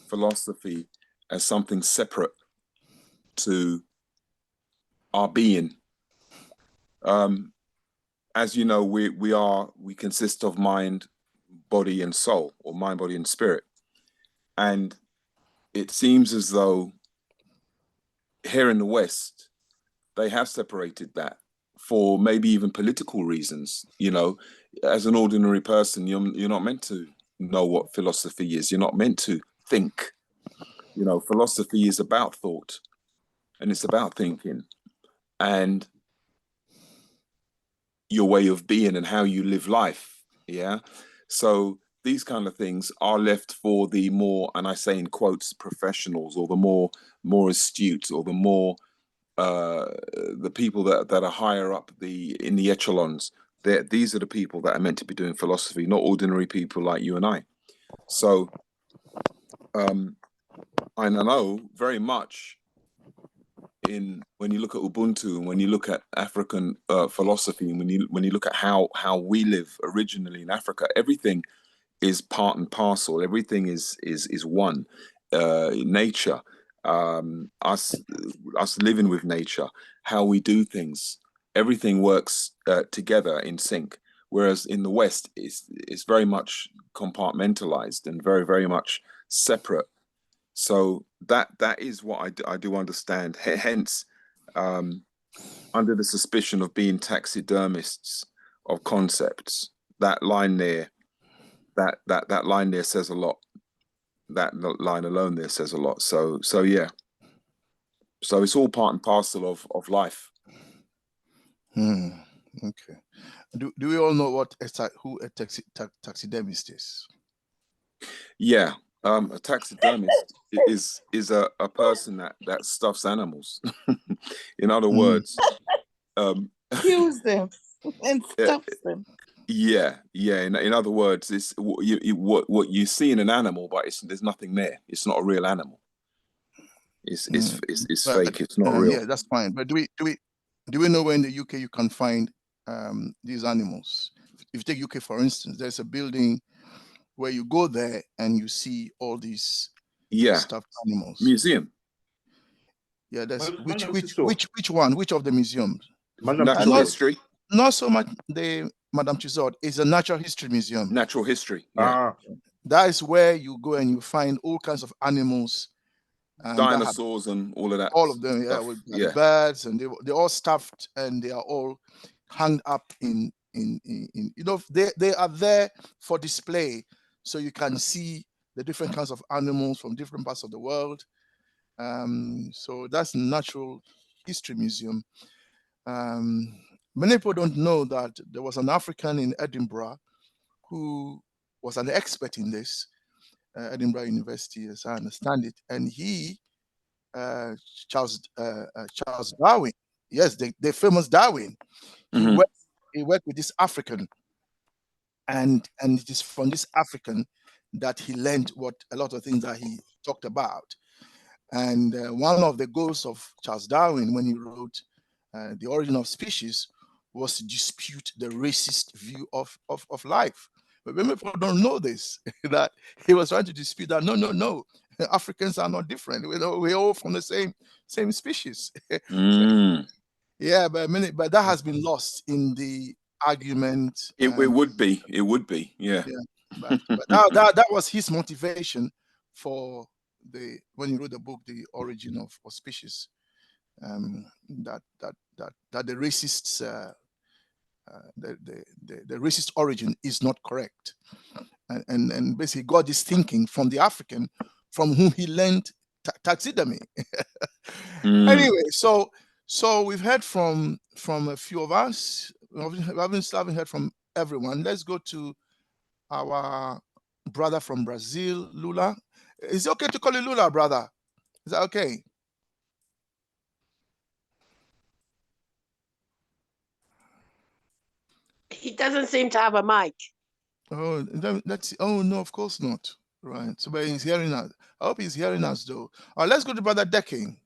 philosophy as something separate to our being. As you know, we consist of mind, body, and soul, or mind, body, and spirit. And it seems as though here in the West, they have separated that for maybe even political reasons. You know, as an ordinary person, you're not meant to know what philosophy is. You're not meant to think. You know, philosophy is about thought, and it's about thinking, and your way of being and how you live life. Yeah. So these kind of things are left for the more, and I say in quotes, professionals, or the more astute, or the more the people that are higher up in the echelons. These are the people that are meant to be doing philosophy, not ordinary people like you and I. So I know very much when you look at Ubuntu, and when you look at African philosophy, and when you look at how we live originally in Africa, everything is part and parcel. Everything is one. Nature, us living with nature, how we do things, everything works together in sync. Whereas in the West, it's very much compartmentalized and very, very much separate. So that is what I do understand. Hence, under the suspicion of being taxidermists of concepts, that line there, that line there says a lot. That line alone there says a lot. So yeah. So it's all part and parcel of life. Okay. Do we all know who a taxidermist is? Yeah. A taxidermist is a person that stuffs animals. In other words, kills them and stuffs them. Yeah. In other words, it's what you see in an animal, but there's nothing there. It's not a real animal. It's fake. It's not real. Yeah, that's fine. But do we know where in the UK you can find these animals? If you take UK for instance, there's a building where you go there and you see all these stuffed animals. Museum. Yeah, that's which one? Which of the museums? Natural history. Not so much the Madame Tussauds. It's a natural history museum. Natural history. Yeah. That is where you go and you find all kinds of animals. Dinosaurs and all of that. All of them, yeah, with the birds, and they're all stuffed and they are all hung up in they are there for display, so you can see the different kinds of animals from different parts of the world. So that's Natural History Museum. Many people don't know that there was an African in Edinburgh who was an expert in this, Edinburgh University, as I understand it, and he, Charles Darwin, yes, the famous Darwin, he worked with this African, and it is from this African that he learned what a lot of things that he talked about. And one of the goals of Charles Darwin when he wrote The Origin of Species was to dispute the racist view of life. But many people don't know this, that he was trying to dispute that no, Africans are not different. We're all from the same species. Yeah, but that has been lost in the argument. It would be, yeah. but that was his motivation for when he wrote the book, The Origin of Species. That the racists the racist origin is not correct, and basically got this thinking from the African from whom he learned taxidermy. Anyway, so we've heard from a few of us. We haven't heard from everyone. Let's go to our brother from Brazil, Lula. Is it okay to call you Lula, brother? Is that okay? He doesn't seem to have a mic. Oh, let's see. Oh no, of course not. Right. So, but he's hearing us. I hope he's hearing us, though. All right, let's go to Brother Decking.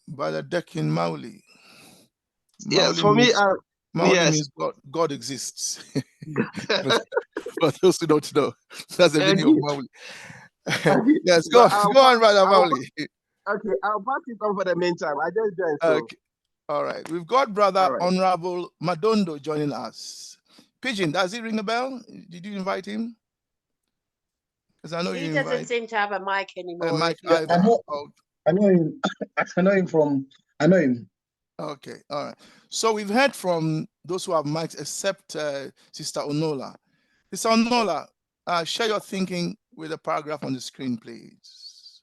Brother Decking Mauli. Yes, for me, Mauli yes. means God exists. For those who don't know, that's a video of Mauli. Yes, go on, Brother Mauli. Okay, I'll pass it on for the meantime. I just joined. So. Okay. All right. We've got Brother Honorable Madondo joining us. Pigeon, does he ring a bell? Did you invite him? Because I know he doesn't seem to have a mic anymore. Mic I know him. I know him. Okay, all right. So we've heard from those who have mics, except Sister Onola. Sister Onola, share your thinking with the paragraph on the screen, please.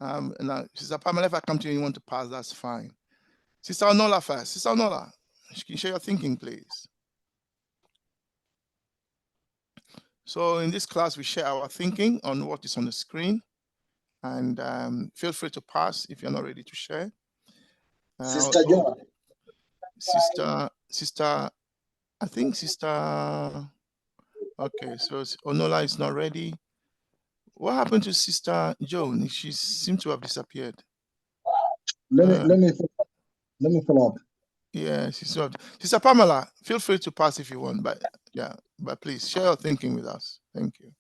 Now, Sister Pamela, if I come to you, you want to pass, that's fine. Sister Onola first. Sister Onola, can you share your thinking, please? So in this class, we share our thinking on what is on the screen. And feel free to pass if you're not ready to share. Sister John. Sister, I think Sister, okay, so Onola is not ready. What happened to Sister Joan? She seemed to have disappeared. Let me follow up. Yeah, Sister Pamela, feel free to pass if you want, but please share your thinking with us. Thank you.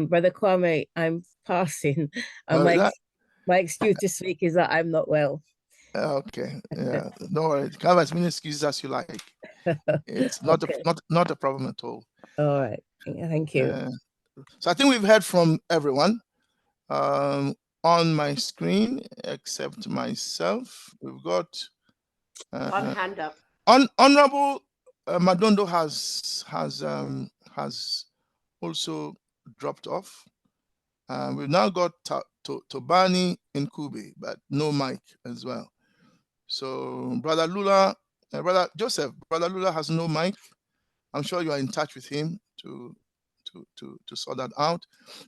Brother Kwame, I'm passing. My excuse to speak is that I'm not well. Okay, yeah, no worries. Have as many excuses as you like. It's not okay. not a problem at all. All right, thank you. So I think we've heard from everyone on my screen except myself. We've got one hand up. Honorable Madondo has also dropped off. We've now got Tobani and Kube, but no mic as well. So Brother Lula, Brother Joseph, Brother Lula has no mic. I'm sure you are in touch with him to sort that out.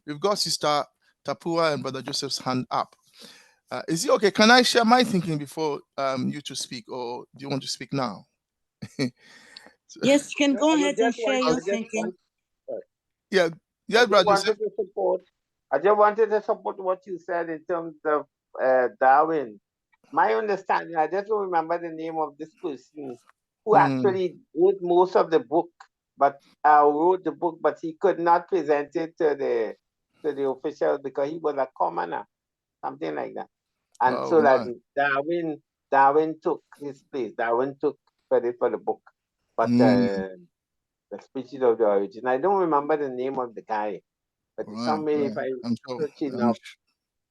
We've got Sister Tapua and Brother Joseph's hand up. Is it okay? Can I share my thinking before you two speak, or do you want to speak now? Yes, you can go ahead and share your thinking. Yeah, Brother Joseph. I just wanted to support what you said in terms of Darwin. My understanding, I just don't remember the name of this person who actually wrote most of the book, but wrote the book, but he could not present it to the officials because he was a commoner, something like that. And so that Darwin took his place. Darwin took credit for the book, but the Species of the Origin. I don't remember the name of the guy, but some way if I search enough.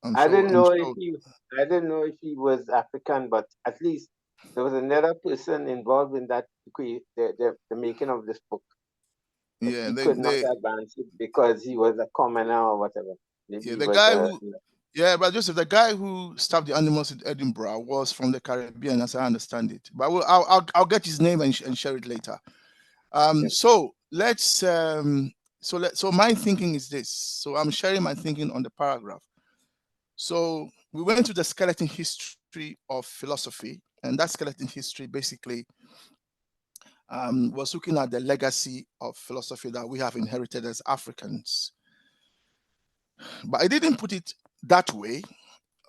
I didn't know if he was African, but at least there was another person involved in that the making of this book. But he could not advance it because he was a commoner or whatever. Maybe but Joseph, the guy who stabbed the animals in Edinburgh was from the Caribbean, as I understand it. But I'll get his name and share it later. So let's so my thinking is this. So I'm sharing my thinking on the paragraph. So we went to the skeleton history of philosophy, and that skeleton history basically was looking at the legacy of philosophy that we have inherited as Africans. But I didn't put it that way,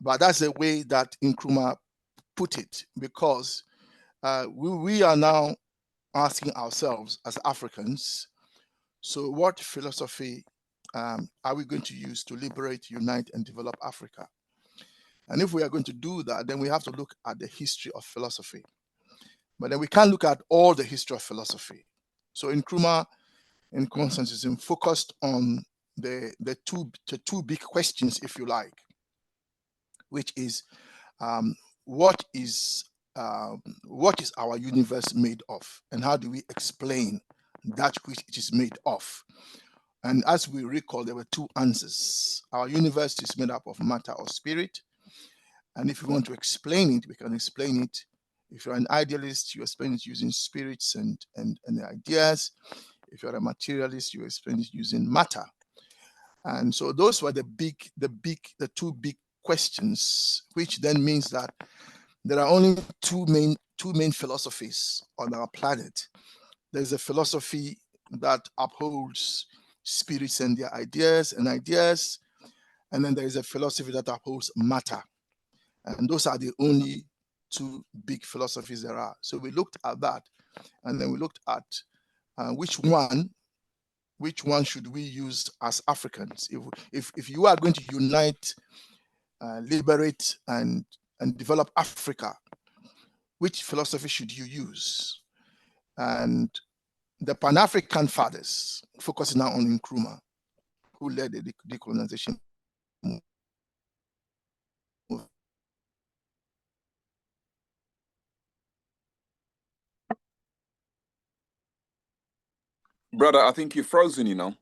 but that's the way that Nkrumah put it, because we are now asking ourselves as Africans, so what philosophy are we going to use to liberate, unite, and develop Africa? And if we are going to do that, then we have to look at the history of philosophy. But then we can't look at all the history of philosophy. So Nkrumah and Constantism focused on the two big questions, if you like, which is what is our universe made of, and how do we explain that which it is made of? And as we recall, there were two answers. Our universe is made up of matter or spirit. And if we want to explain it, we can explain it. If you're an idealist, you explain it using spirits and ideas. If you're a materialist, you explain it using matter. And so those were the two big questions, which then means that there are only two main philosophies on our planet. There's a philosophy that upholds spirits and their ideas, and then there is a philosophy that upholds matter. And those are the only two big philosophies there are. So we looked at that, and then we looked at which one should we use as Africans? If you are going to unite, liberate, and develop Africa, which philosophy should you use? And the Pan-African fathers, focusing now on Nkrumah, who led the decolonization movement. Brother, I think you're frozen, you know.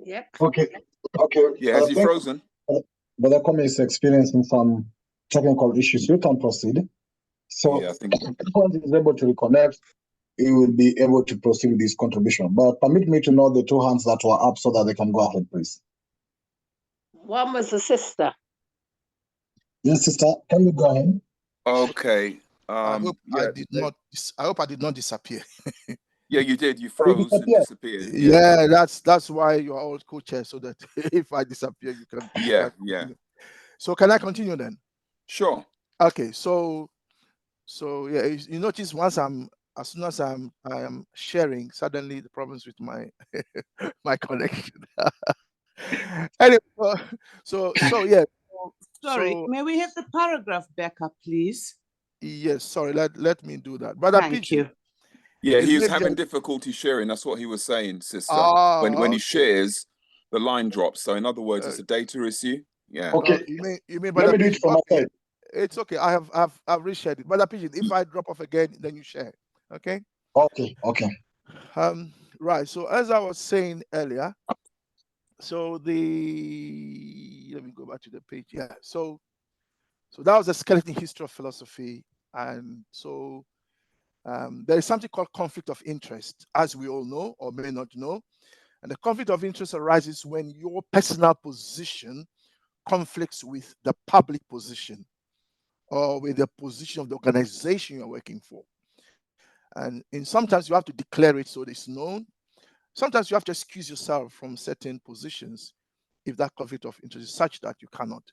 Yep. Okay. Yeah, has he frozen? Brother Kwame is experiencing some technical issues. We can proceed. So yeah, I think once he's able to reconnect, he will be able to proceed with his contribution. But permit me to know the two hands that were up so that they can go ahead, please. One was the sister. Yes, sister, can you go ahead? Okay. I hope I did not disappear. Yeah, you did. You froze and disappeared. Yeah, that's why you're all co-chair, so that if I disappear, you can. Yeah. So can I continue then? Sure. Okay. So yeah, you notice as soon as I am sharing, suddenly the problems with my my connection. Anyway, so yeah. Sorry, may we have the paragraph back up, please? Yes, sorry. Let me do that. Brother Thank you. Yeah, he was having difficulty sharing. That's what he was saying, sister. When he shares, the line drops. So in other words, it's a data issue. Yeah. Okay. You mean let me do it from my side. It's okay. I've reshared it. Brother Pigeon, if I drop off again, then you share. Okay? Okay. Right. So as I was saying earlier, so let me go back to the page. Yeah. So that was a skeleton history of philosophy. And so there is something called conflict of interest, as we all know or may not know. And the conflict of interest arises when your personal position conflicts with the public position or with the position of the organization you're working for. And sometimes you have to declare it so it's known. Sometimes you have to excuse yourself from certain positions if that conflict of interest is such that you cannot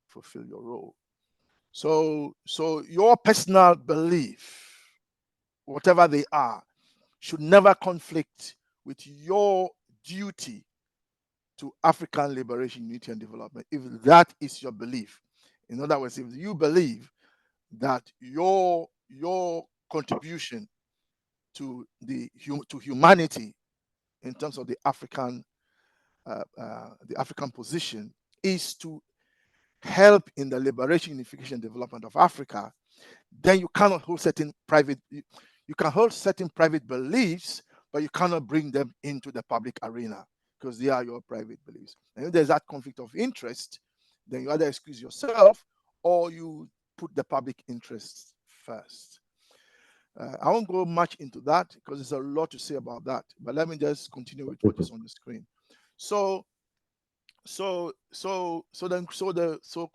fulfill your role. So your personal belief, whatever they are, should never conflict with your duty to African liberation, unity, and development, if that is your belief. In other words, if you believe that your contribution to humanity in terms of the African position is to help in the liberation, unification, and development of Africa, then you cannot hold certain private. You can hold certain private beliefs, but you cannot bring them into the public arena because they are your private beliefs. And if there's that conflict of interest, then you either excuse yourself or you put the public interest first. I won't go much into that because there's a lot to say about that. But let me just continue with what is on the screen. So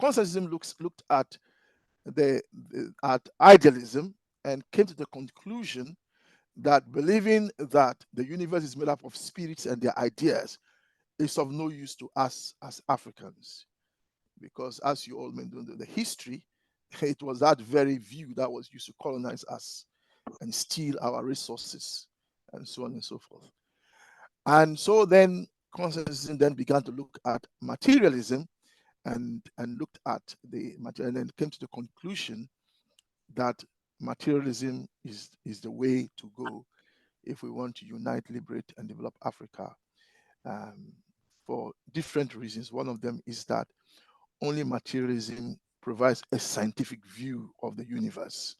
Constantism looked at at idealism and came to the conclusion that believing that the universe is made up of spirits and their ideas is of no use to us as Africans, because as you all may know, the history, it was that very view that was used to colonize us and steal our resources and so on and so forth. And so then Constantism then began to look at materialism and looked at the material and then came to the conclusion that materialism is the way to go if we want to unite, liberate, and develop Africa, for different reasons. One of them is that only materialism provides a scientific view of the universe.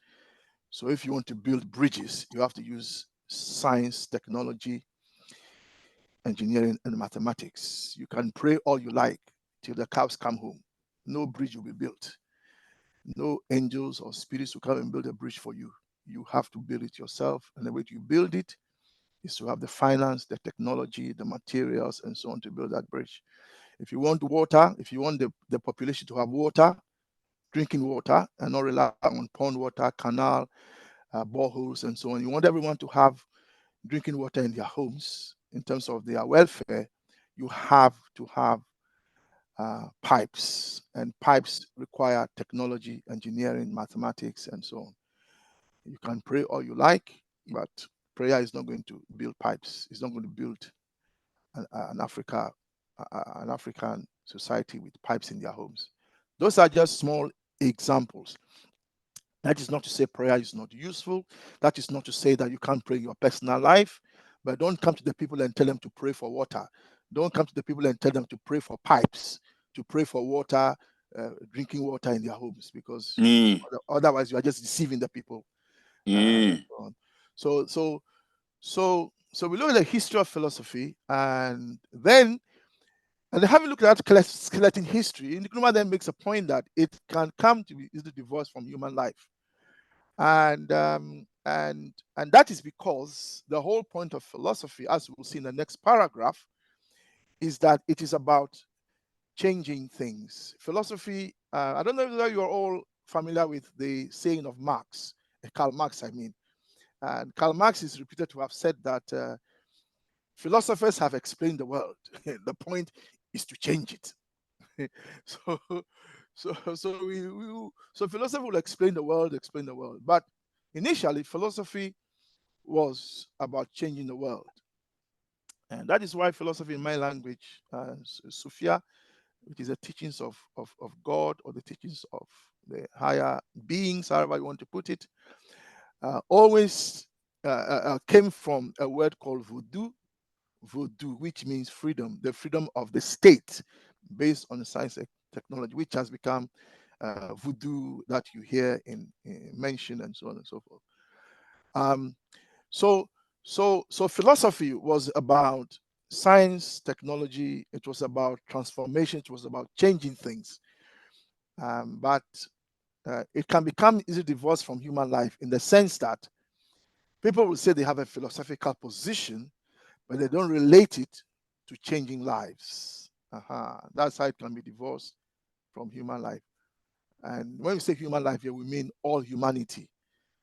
So if you want to build bridges, you have to use science, technology, engineering, and mathematics. You can pray all you like till the cows come home. No bridge will be built. No angels or spirits will come and build a bridge for you. You have to build it yourself. And the way you build it is to have the finance, the technology, the materials, and so on to build that bridge. If you want water, if you want the population to have water, drinking water, and not rely on pond water, canal, boreholes, and so on, you want everyone to have drinking water in their homes in terms of their welfare, you have to have pipes, and pipes require technology, engineering, mathematics, and so on. You can pray all you like, but prayer is not going to build pipes. It's not going to build an African society with pipes in their homes. Those are just small examples. That is not to say prayer is not useful. That is not to say that you can't pray in your personal life, but don't come to the people and tell them to pray for water. Don't come to the people and tell them to pray for pipes, to pray for water, drinking water in their homes, because otherwise you are just deceiving the people. So we look at the history of philosophy, and then having looked at skeleton history, Nkrumah then makes a point that it can come to be easily divorced from human life. And that is because the whole point of philosophy, as we'll see in the next paragraph, is that it is about changing things. Philosophy, I don't know whether you're all familiar with the saying of Marx, Karl Marx, I mean. And Karl Marx is reputed to have said that philosophers have explained the world. The point is to change it. So philosophy will explain the world. But initially, philosophy was about changing the world. And that is why philosophy in my language, Sophia, which is the teachings of God, or the teachings of the higher beings, however you want to put it, always came from a word called voodoo, which means freedom, the freedom of the state, based on science and technology, which has become voodoo that you hear in mentioned, and so on and so forth. So philosophy was about science, technology. It was about transformation. It was about changing things. But it can become easily divorced from human life, in the sense that people will say they have a philosophical position, but they don't relate it to changing lives. That's how it can be divorced from human life. And when we say human life here, we mean all humanity,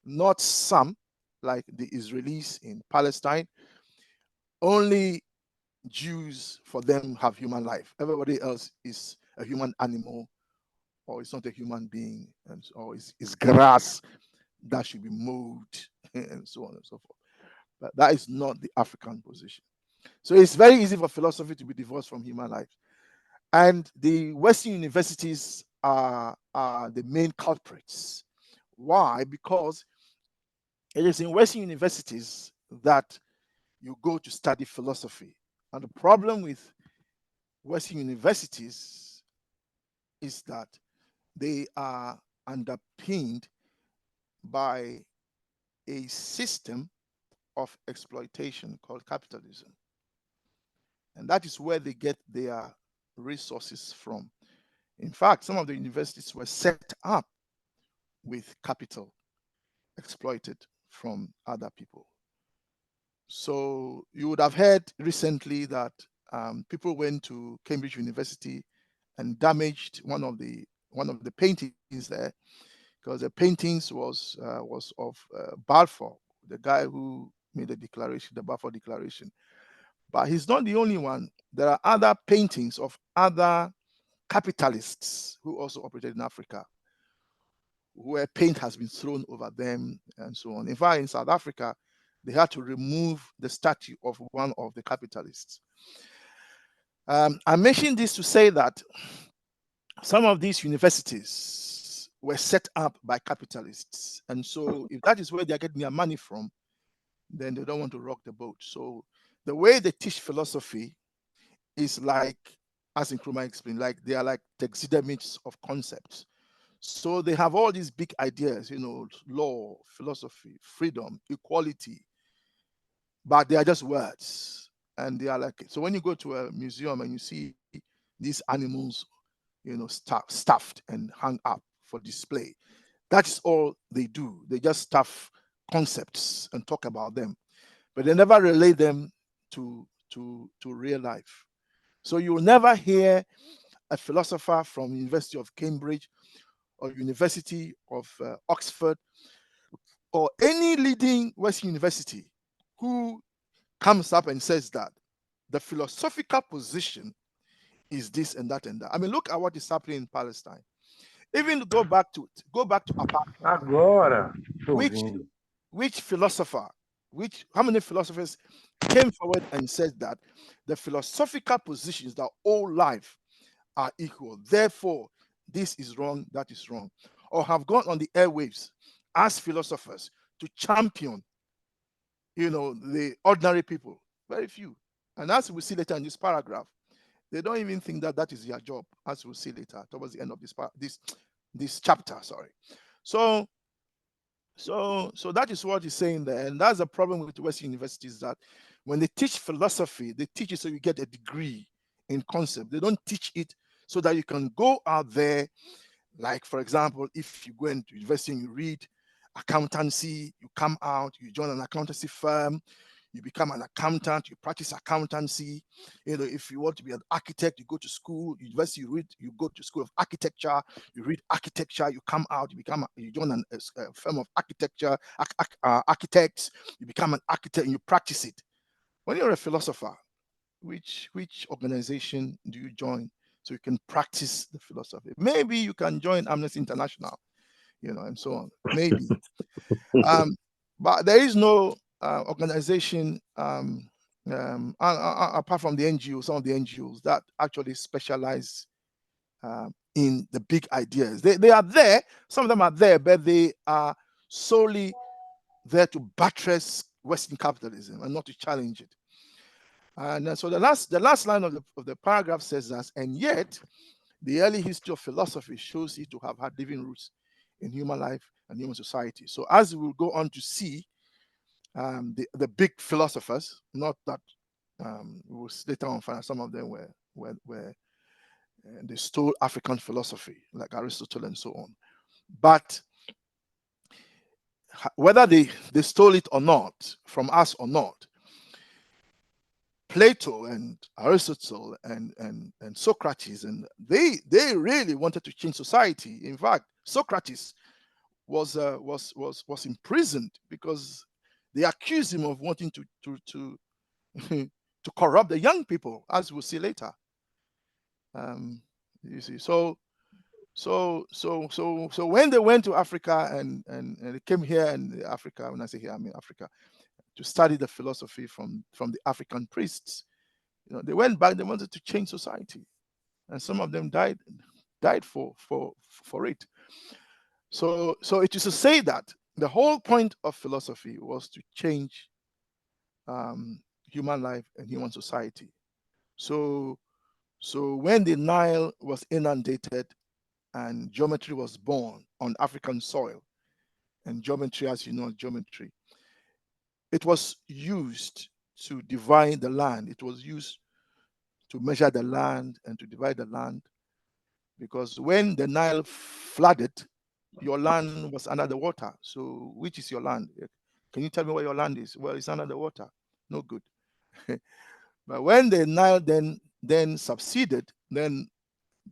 not some, like the Israelis in Palestine. Only Jews, for them, have human life. Everybody else is a human animal, or it's not a human being, or it's grass that should be mowed, and so on and so forth. But that is not the African position. So it's very easy for philosophy to be divorced from human life. And the Western universities are the main culprits. Why? Because it is in Western universities that you go to study philosophy. And the problem with Western universities is that they are underpinned by a system of exploitation called capitalism. And that is where they get their resources from. In fact, some of the universities were set up with capital exploited from other people. So you would have heard recently that people went to Cambridge University and damaged one of the paintings there, because the paintings was of Balfour, the guy who made the declaration, the Balfour Declaration. But he's not the only one. There are other paintings of other capitalists who also operated in Africa, where paint has been thrown over them and so on. In fact, in South Africa, they had to remove the statue of one of the capitalists. I mention this to say that some of these universities were set up by capitalists. And so if that is where they're getting their money from, then they don't want to rock the boat. So the way they teach philosophy is like, as Nkrumah explained, like they are like taxidermists of concepts. So they have all these big ideas, law, philosophy, freedom, equality, but they are just words. And they are like, so when you go to a museum and you see these animals, stuffed and hung up for display, that's all they do. They just stuff concepts and talk about them, but they never relate them to real life. So you will never hear a philosopher from University of Cambridge or University of Oxford or any leading Western university who comes up and says that the philosophical position is this and that and that. I mean, look at what is happening in Palestine. Even go back to apartheid. Agora, tô Which ouvindo. how many philosophers came forward and said that the philosophical positions that all life are equal, therefore this is wrong, that is wrong, or have gone on the airwaves as philosophers to champion the ordinary people? Very few. And as we see later in this paragraph, they don't even think that that is their job, as we'll see later towards the end of this chapter. Sorry. So that is what he's saying there. And that's the problem with Western universities, that when they teach philosophy, they teach it so you get a degree in concept. They don't teach it so that you can go out there. Like, for example, if you go into university and you read accountancy, you come out, you join an accountancy firm, you become an accountant, you practice accountancy. If you want to be an architect, you go to school, university, you go to school of architecture, you read architecture, you come out, you join a firm of architecture, architects, you become an architect and you practice it. When you're a philosopher, which organization do you join so you can practice the philosophy? Maybe you can join Amnesty International, and so on. Maybe. But there is no organization apart from the NGOs, some of the NGOs that actually specialize in the big ideas. They are there, some of them are there, but they are solely there to buttress Western capitalism and not to challenge it. And so the last line of the paragraph says that, and yet the early history of philosophy shows it to have had living roots in human life and human society. So as we will go on to see, the big philosophers, not that we will later on find some of them were they stole African philosophy, like Aristotle and so on. But whether they stole it or not, from us or not, Plato and Aristotle and Socrates, and they really wanted to change society. In fact, Socrates was imprisoned because they accused him of wanting to to corrupt the young people, as we'll see later. You see, so when they went to Africa and they came here in Africa, when I say here, I mean Africa, to study the philosophy from the African priests, they went back. They wanted to change society, and some of them died for it. So it is to say that the whole point of philosophy was to change human life and human society. So when the Nile was inundated and geometry was born on African soil, and geometry, as you know, geometry, it was used to divide the land. It was used to measure the land and to divide the land, because when the Nile flooded, your land was under the water. So which is your land? Can you tell me where your land is? Well, it's under the water. No good. But when the Nile then subsided, then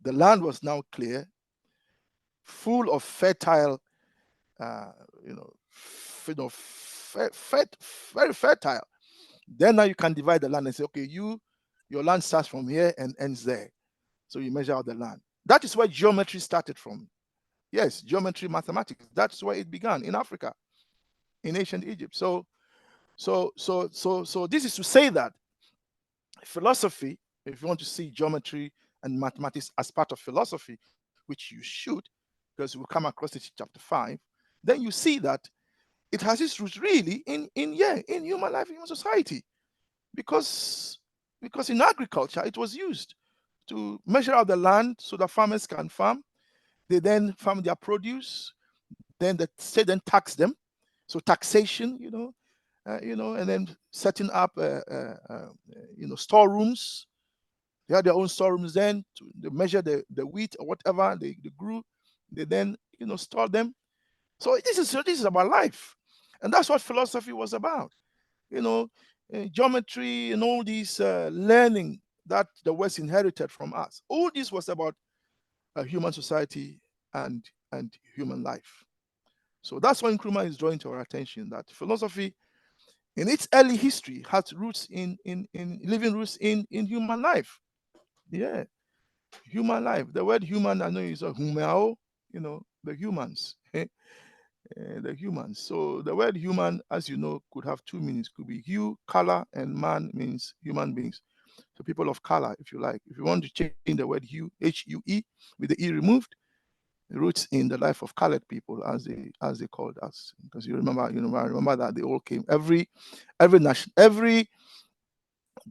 the land was now clear, full of fertile, very fertile. Then now you can divide the land and say, okay, your land starts from here and ends there. So you measure out the land. That is where geometry started from. Yes, geometry, mathematics. That's where it began in Africa, in ancient Egypt. So this is to say that philosophy, if you want to see geometry and mathematics as part of philosophy, which you should, because we'll come across it in chapter 5, then you see that it has its roots really in human life, human society, because in agriculture it was used to measure out the land so that farmers can farm. They then farm their produce. Then the state then tax them. So taxation, and then setting up, storerooms. They had their own storerooms then to measure the wheat or whatever they grew. They then, store them. So this is about life, and that's what philosophy was about. Geometry and all these learning that the West inherited from us. All this was about human society and human life. So that's why Nkrumah is drawing to our attention that philosophy, in its early history, has roots in living roots in human life. Yeah, human life. The word human, I know, is a humao. The humans. The humans. So the word human, as you know, could have two meanings. Could be hue, color, and man means human beings. So people of color, if you like. If you want to change the word hue, H-U-E, with the E removed, roots in the life of colored people, as they called us. Because I remember that they all came. Every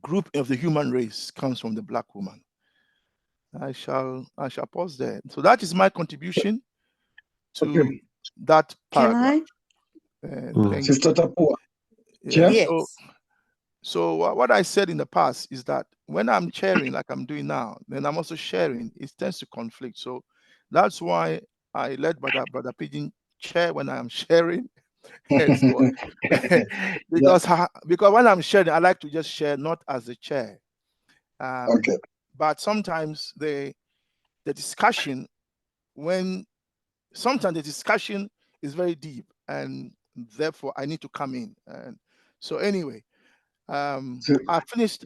group of the human race comes from the black woman. I shall pause there. So that is my contribution to that paragraph. Can Sister Tapua. Yeah. Yes. So what I said in the past is that when I'm sharing, like I'm doing now, then I'm also sharing. It tends to conflict. So that's why I let Brother Pigeon share when I'm sharing. So, because when I'm sharing, I like to just share not as a chair. But sometimes the discussion, sometimes the discussion is very deep, and therefore I need to come in. And so anyway, I finished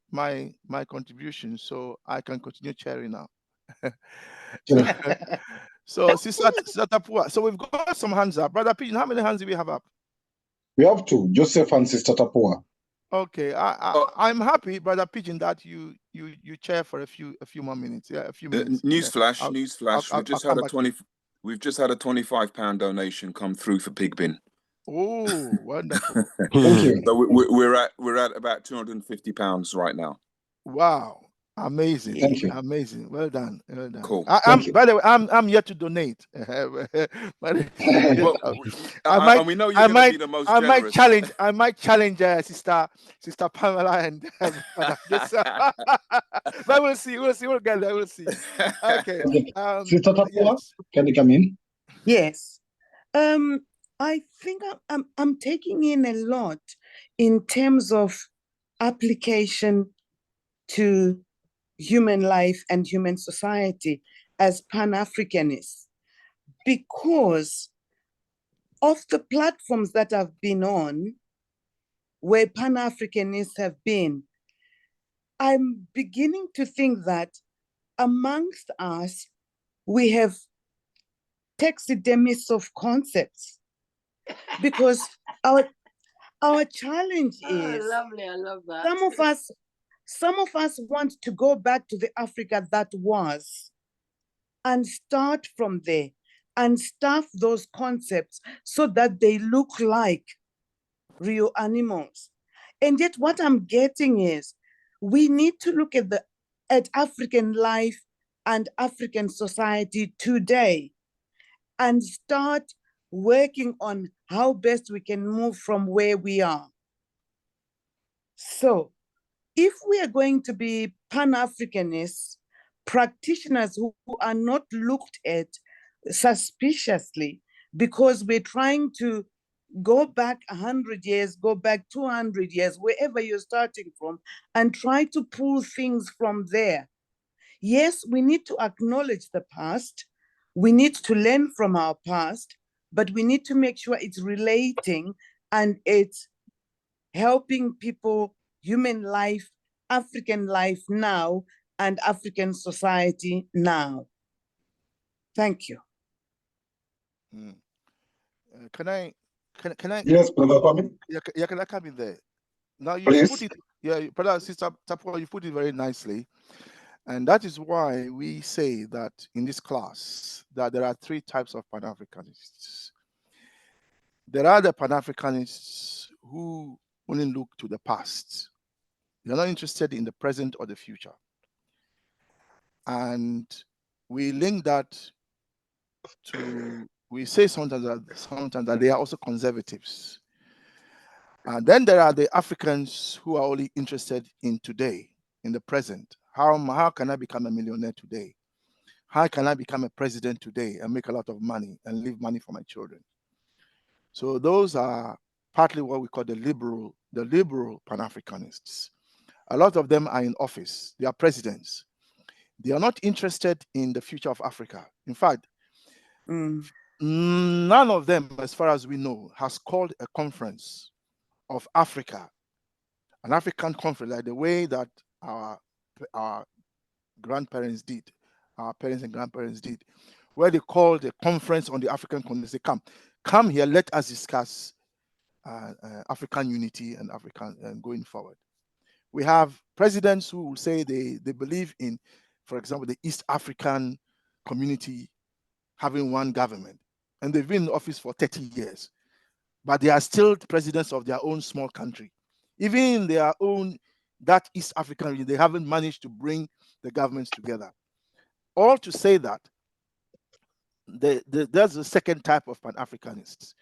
my contribution, so I can continue sharing now. So Sister Tapua, so we've got some hands up. Brother Pigeon, how many hands do we have up? We have two, Joseph and Sister Tapua. Okay, I'm happy, Brother Pigeon, that you chair for a few more minutes. Yeah, a few minutes. Newsflash! We've just had a £25 donation come through for Pigbin. Oh, wonderful! Thank you. So we're at about £250 right now. Wow, amazing! Thank you. Amazing. Well done. Well done. Cool. By the way, I'm yet to donate. We know you're going to be the most generous. I might challenge Sister Pamela and but we'll see. We'll get there. We'll see. Okay. Sister Tapua, yes. can you come in? Yes. I think I'm taking in a lot in terms of application to human life and human society as Pan-Africanists, because of the platforms that I've been on where Pan-Africanists have been, I'm beginning to think that amongst us, we have taxidermists of concepts, because our challenge is, lovely. I love that. some of us want to go back to the Africa that was and start from there and staff those concepts so that they look like real animals. And yet what I'm getting is we need to look at African life and African society today and start working on how best we can move from where we are. So if we are going to be Pan-Africanists, practitioners who are not looked at suspiciously because we're trying to go back 100 years, go back 200 years, wherever you're starting from, and try to pull things from there. Yes, we need to acknowledge the past. We need to learn from our past, but we need to make sure it's relating and it's helping people, human life, African life now, and African society now. Thank you. Can I? Yes, Brother Kwame. Yeah, can I come in there? Now you Please. put it. Yeah, Brother Sister Tapua, you put it very nicely. And that is why we say that in this class that there are three types of Pan-Africanists. There are the Pan-Africanists who only look to the past. They're not interested in the present or the future. And we link that to, we say sometimes that they are also conservatives. And then there are the Africans who are only interested in today, in the present. How can I become a millionaire today? How can I become a president today and make a lot of money and leave money for my children? So those are partly what we call the liberal Pan-Africanists. A lot of them are in office. They are presidents. They are not interested in the future of Africa. In fact, none of them, as far as we know, has called a conference of Africa, an African conference, like the way that our grandparents did, our parents and grandparents did, where they called a conference on the African continent. They say, come here, let us discuss African unity and African going forward. We have presidents who will say they believe in, for example, the East African community having one government, and they've been in office for 30 years, but they are still presidents of their own small country. Even in their own, that East African region, they haven't managed to bring the governments together. All to say that there's a second type of Pan-Africanists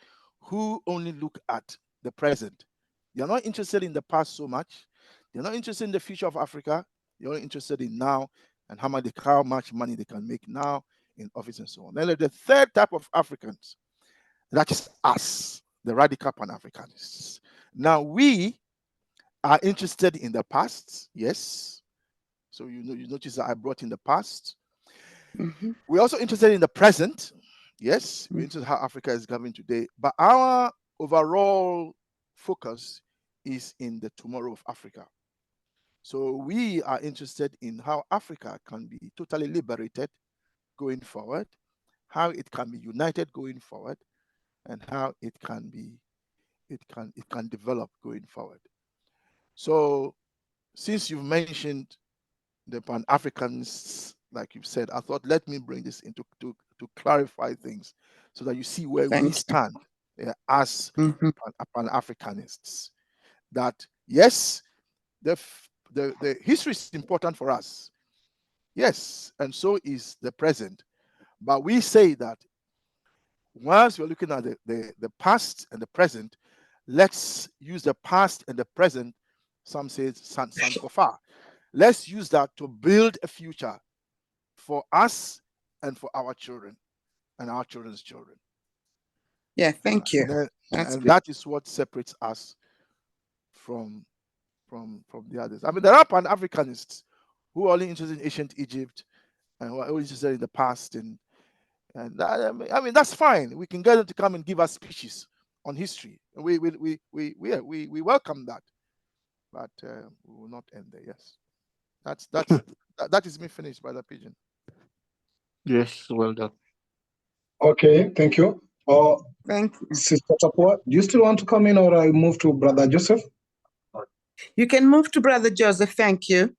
who only look at the present. They're not interested in the past so much. They're not interested in the future of Africa. They're only interested in now and how much money they can make now in office and so on. Then the third type of Africans, that is us, the radical Pan-Africanists. Now we are interested in the past, yes. So you notice that I brought in the past. We're also interested in the present. Yes, we're interested in how Africa is governed today. But our overall focus is in the tomorrow of Africa. So we are interested in how Africa can be totally liberated going forward, how it can be united going forward, and how it can develop going forward. So since you've mentioned the Pan-Africanists, like you've said, I thought let me bring this into to clarify things so that you see where we stand as Pan-Africanists. That yes, the history is important for us. Yes, and so is the present. But we say that once we're looking at the past and the present, let's use the past and the present, some say Sankofa. Let's use that to build a future for us and for our children and our children's children. Yeah, thank you. And that is what separates us from the others. I mean, there are Pan-Africanists who are only interested in ancient Egypt and who are only interested in the past, and that, I mean that's fine. We can get them to come and give us speeches on history. We welcome that, but we will not end there. Yes, that is me finished, Brother Pigeon. Yes, well done. Okay, thank you. Thank you. Sister Tapua, do you still want to come in, or I move to Brother Joseph? You can move to Brother Joseph. Thank you.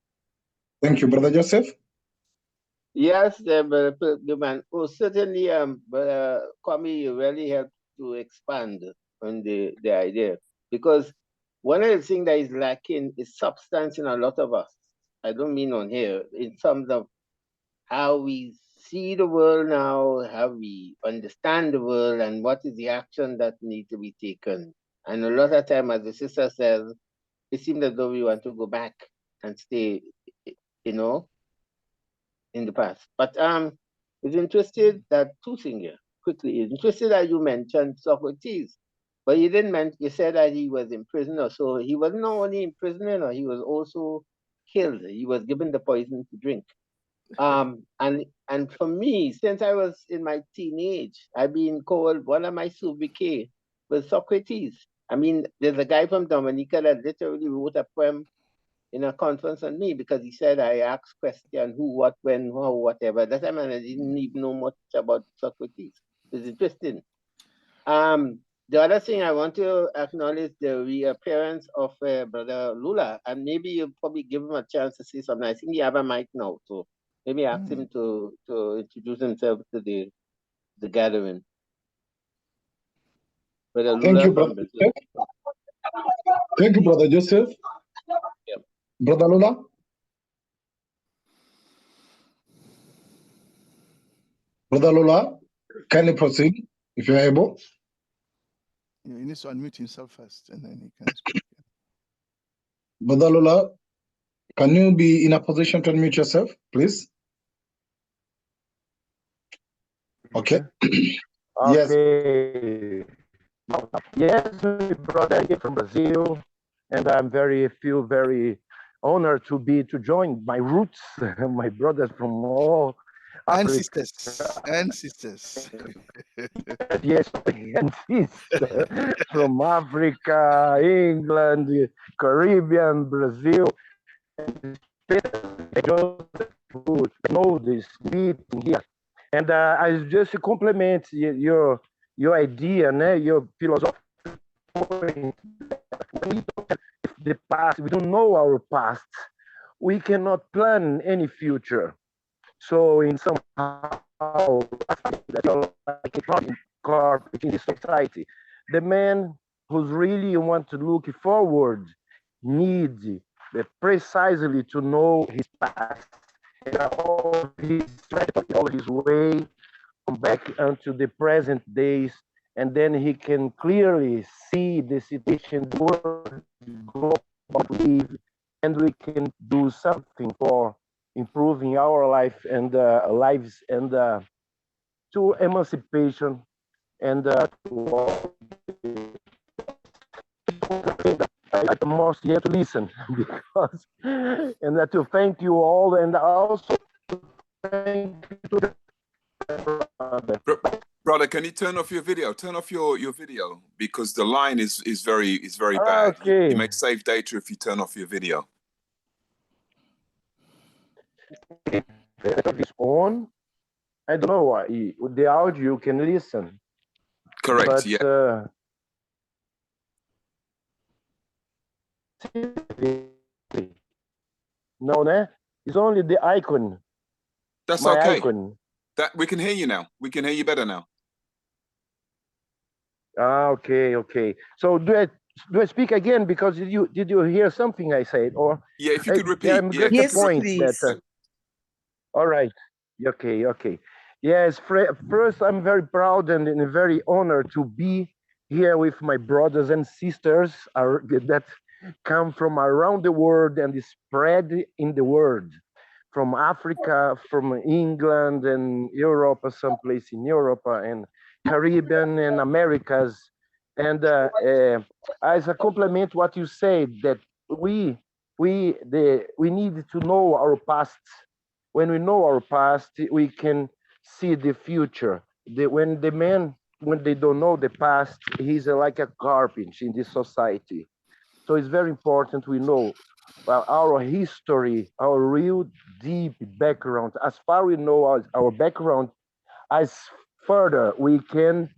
Thank you, Brother Joseph. Yes, Brother Pilgrim. Oh, certainly, Brother Kwame, you really helped to expand on the idea, because one of the things that is lacking is substance in a lot of us. I don't mean on here, in terms of how we see the world now, how we understand the world, and what is the action that needs to be taken. And a lot of time, as the sister says, it seems as though we want to go back and stay, in the past. But was interested that two things here, quickly. Interested that you mentioned Socrates, but you didn't mention, you said that he was in prison, or so he was not only in prison, or he was also killed. He was given the poison to drink. And for me, since I was in my teenage, I've been called, one of my sobriquet was Socrates. I mean, there's a guy from Dominica that literally wrote a poem in a conference on me because he said I asked questions, who, what, when, how, whatever. That time I didn't even know much about Socrates. It's interesting. The other thing I want to acknowledge the reappearance of Brother Lula, and maybe you probably give him a chance to say something. I think he have a mic now, so maybe ask him to introduce himself to the gathering. Brother Lula. Thank you, Brother. Thank you, Brother Joseph. Yep. Brother Lula. Brother Lula, kindly proceed if you're able. Yeah, he needs to unmute himself first, and then he can speak. Brother Lula, can you be in a position to unmute yourself, please? Okay. Yes. Okay. Yes, my brother here from Brazil, and I'm feel very honored to join my roots, my brothers from all and Africa. sisters. Yes, and sisters from Africa, England, Caribbean, Brazil, and food. Know this meeting here, and I just compliment your idea, your philosophy. The past, we don't know our past, we cannot plan any future. So in somehow like in the society, the man who's really want to look forward needs precisely to know his past and all his strategy, all his way, come back into the present days, and then he can clearly see the situation the world live, and we can do something for improving our life and lives, and to emancipation, and to I most here to listen because, and to thank you all, and also thank you to the Brother, can you turn off your video? Turn off your video, because the line is very bad. Okay. You may save data if you turn off your video. It's on. I don't know why. With the audio you can listen. Correct. But, yeah. No, it's only the icon. That's my okay. Icon. That we can hear you now. We can hear you better now. Okay. So do I speak again, because did you hear something I said, or yeah, if you could repeat. I'm yeah, just a point please. that. All right. Okay. Yes. First, I'm very proud and very honored to be here with my brothers and sisters that come from around the world and spread in the world, from Africa, from England and Europe, someplace in Europe, and Caribbean and Americas. And as a compliment what you said, that we need to know our past. When we know our past, we can see the future. When they don't know the past, he's like a garbage in this society. So it's very important we know our history, our real deep background. As far we know our background, as further we can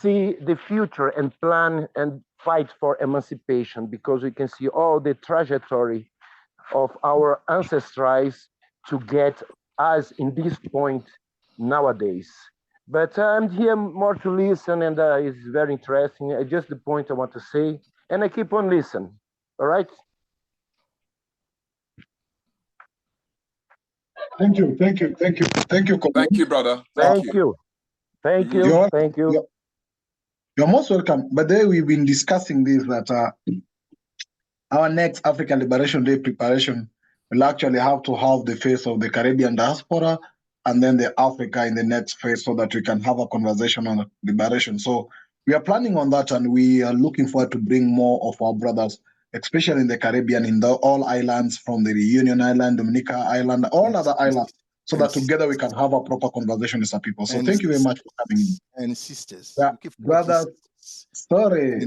see the future and plan and fight for emancipation, because we can see all the trajectory of our ancestors to get us in this point nowadays. But I'm here more to listen, and it's very interesting. Just the point I want to say, and I keep on listening. All right. Thank you, brother. Thank you. You're most welcome. But there we've been discussing this, that our next African Liberation Day preparation will actually have to have the face of the Caribbean diaspora and then the Africa in the next phase, so that we can have a conversation on liberation. So we are planning on that, and we are looking forward to bring more of our brothers, especially in the Caribbean, in all islands, from the Reunion Island, Dominica Island, all other islands, so that together we can have a proper conversation as a people. So thank you very much for coming in. And sisters. Yeah, brothers, sorry.